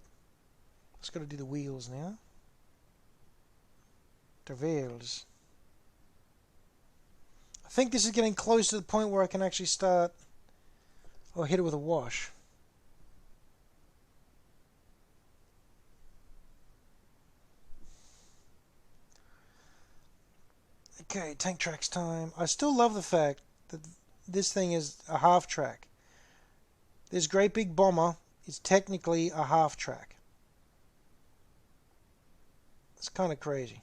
Just got to do the wheels now. The wheels. I think this is getting close to the point where I can actually start or hit it with a wash. Okay, tank tracks time. I still love the fact that this thing is a half track. This great big bomber is technically a half track. It's kind of crazy.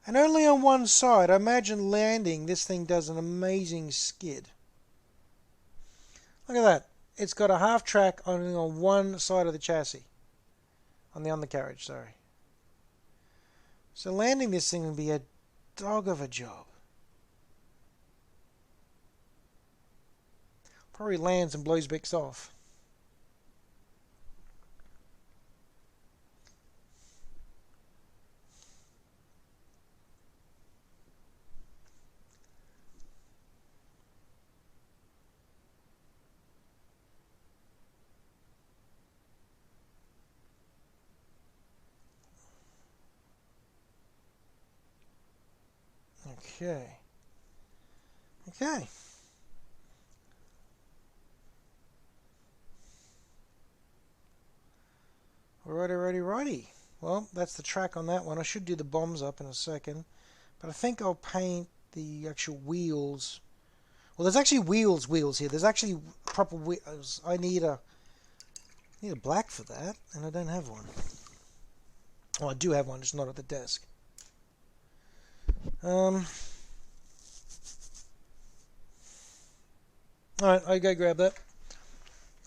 And only on one side. I imagine landing, this thing does an amazing skid. Look at that. It's got a half track only on one side of the chassis. On the undercarriage, sorry. So landing this thing would be a dog of a job. Probably lands and blows Bix off. Okay. Okay. Righty. Well, that's the track on that one. I should do the bombs up in a second. But I think I'll paint the actual wheels. Well, there's actually wheels here. There's actually proper wheels. I need a black for that, and I don't have one. Well, I do have one, just not at the desk. Alright, I'll go grab that.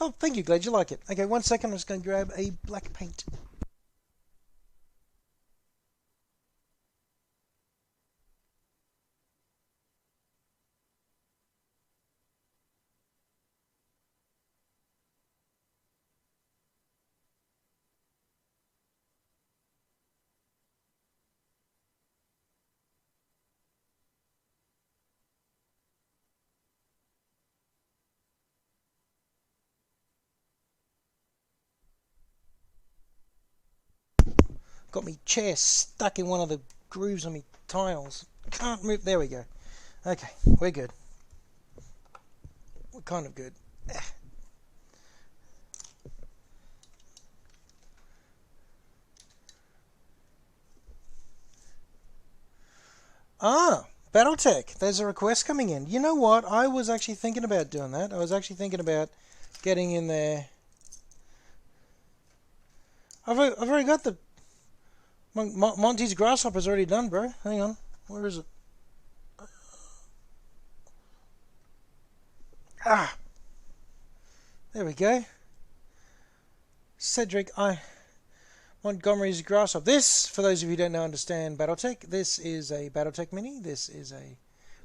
Oh, thank you, glad you like it. Okay, 1 second, I'm just going to grab a black paint. Got me chair stuck in one of the grooves on me tiles. Can't move. There we go. Okay, we're good. We're kind of good. Battletech. There's a request coming in. You know what? I was actually thinking about doing that. I was actually thinking about getting in there. I've already got the... Monty's Grasshopper's already done, bro. Hang on. Where is it? There we go. Cedric Montgomery's Grasshopper. This, for those of you who don't know, understand Battletech, this is a Battletech Mini.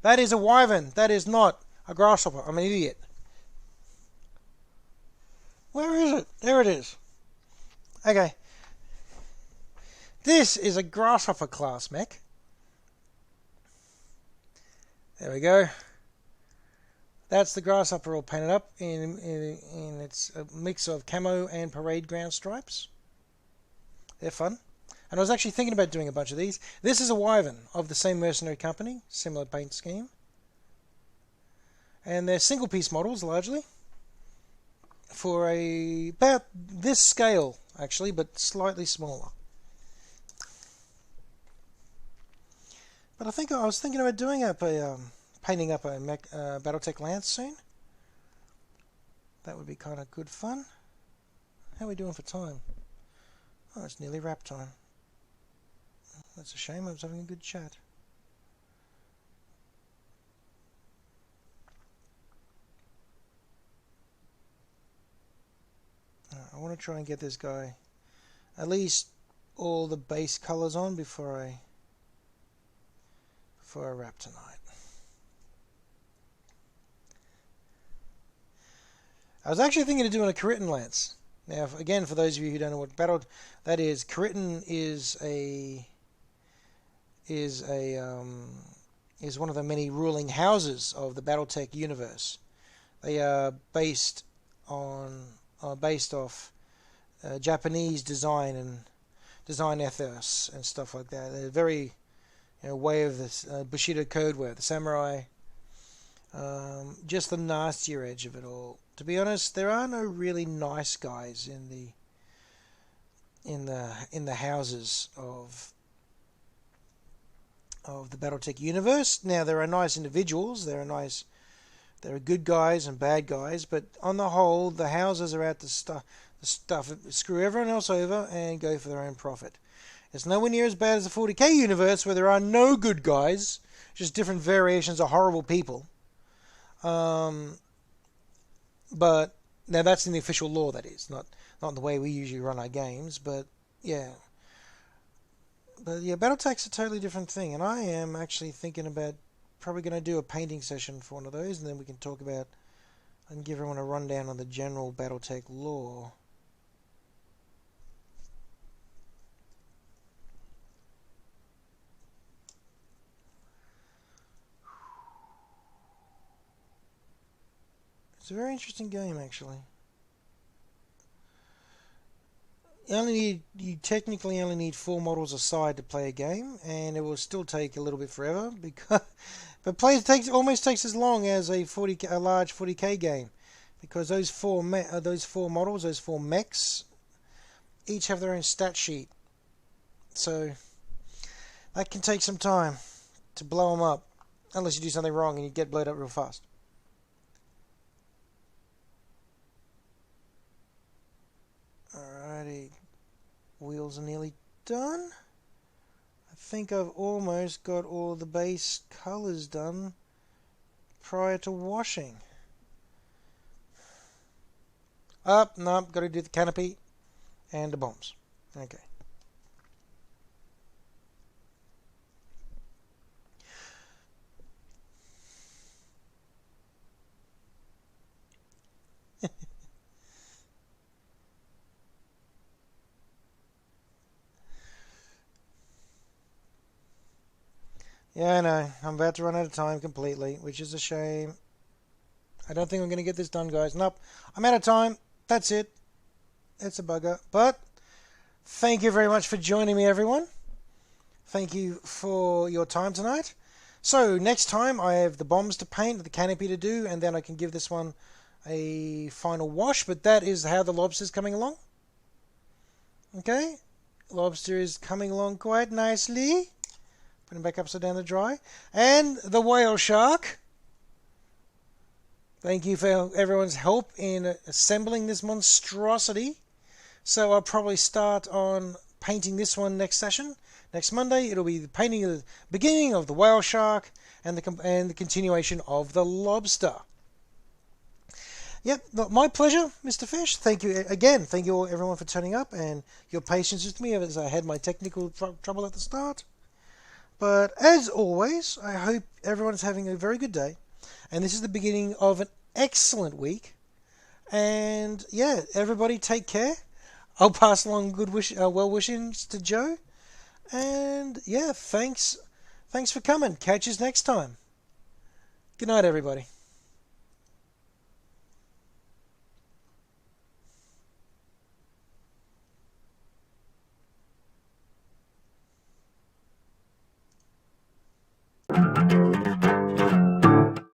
That is a Wyvern. That is not a Grasshopper. I'm an idiot. Where is it? There it is. Okay. This is a Grasshopper class mech. There we go. That's the Grasshopper all painted up in its a mix of camo and parade ground stripes. They're fun. And I was actually thinking about doing a bunch of these. This is a Wyvern of the same mercenary company, similar paint scheme. And they're single piece models largely. For about this scale, actually, but slightly smaller. But I was thinking about doing up painting up a BattleTech Lance soon. That would be kind of good fun. How are we doing for time? Oh, it's nearly wrap time. That's a shame. I was having a good chat. I want to try and get this guy at least all the base colors on before I wrap tonight. I was actually thinking of doing a Kiritan Lance. Now, again, for those of you who don't know what battle that is, Kiritan is one of the many ruling houses of the BattleTech universe. They are based off Japanese design and design ethos and stuff like that. They're very way of this Bushido code where the samurai, just the nastier edge of it all. To be honest, there are no really nice guys in the houses of the BattleTech universe. Now there are nice individuals, there are good guys and bad guys, but on the whole, the houses are out to screw everyone else over and go for their own profit. It's nowhere near as bad as the 40k universe, where there are no good guys, just different variations of horrible people. But now that's in the official lore, that is, not the way we usually run our games. But yeah, BattleTech's a totally different thing, and I am actually thinking about probably going to do a painting session for one of those, and then we can talk about and give everyone a rundown on the general BattleTech lore. It's a very interesting game, actually. You technically only need 4 models a side to play a game, and it will still take a little bit forever but almost takes as long as a large 40k game, because those four models, those 4 mechs, each have their own stat sheet, so that can take some time to blow them up, unless you do something wrong and you get blown up real fast. Alrighty, wheels are nearly done. I think I've almost got all the base colors done prior to washing. Nope, got to do the canopy and the bombs. Okay. Yeah, I know. I'm about to run out of time completely, which is a shame. I don't think I'm going to get this done, guys. Nope. I'm out of time. That's it. It's a bugger. But thank you very much for joining me, everyone. Thank you for your time tonight. So next time I have the bombs to paint, the canopy to do, and then I can give this one a final wash. But that is how the lobster's coming along. Okay. Lobster is coming along quite nicely. Put him back upside down to dry. And the whale shark. Thank you for everyone's help in assembling this monstrosity. So I'll probably start on painting this one next session. Next Monday, it'll be the painting of the beginning of the whale shark and the continuation of the lobster. Yep, my pleasure, Mr. Fish. Thank you again. Thank you all, everyone, for turning up and your patience with me as I had my technical trouble at the start. But as always, I hope everyone's having a very good day. And this is the beginning of an excellent week. And yeah, everybody take care. I'll pass along good well wishes to Joe. And yeah, thanks for coming. Catch us next time. Good night, everybody.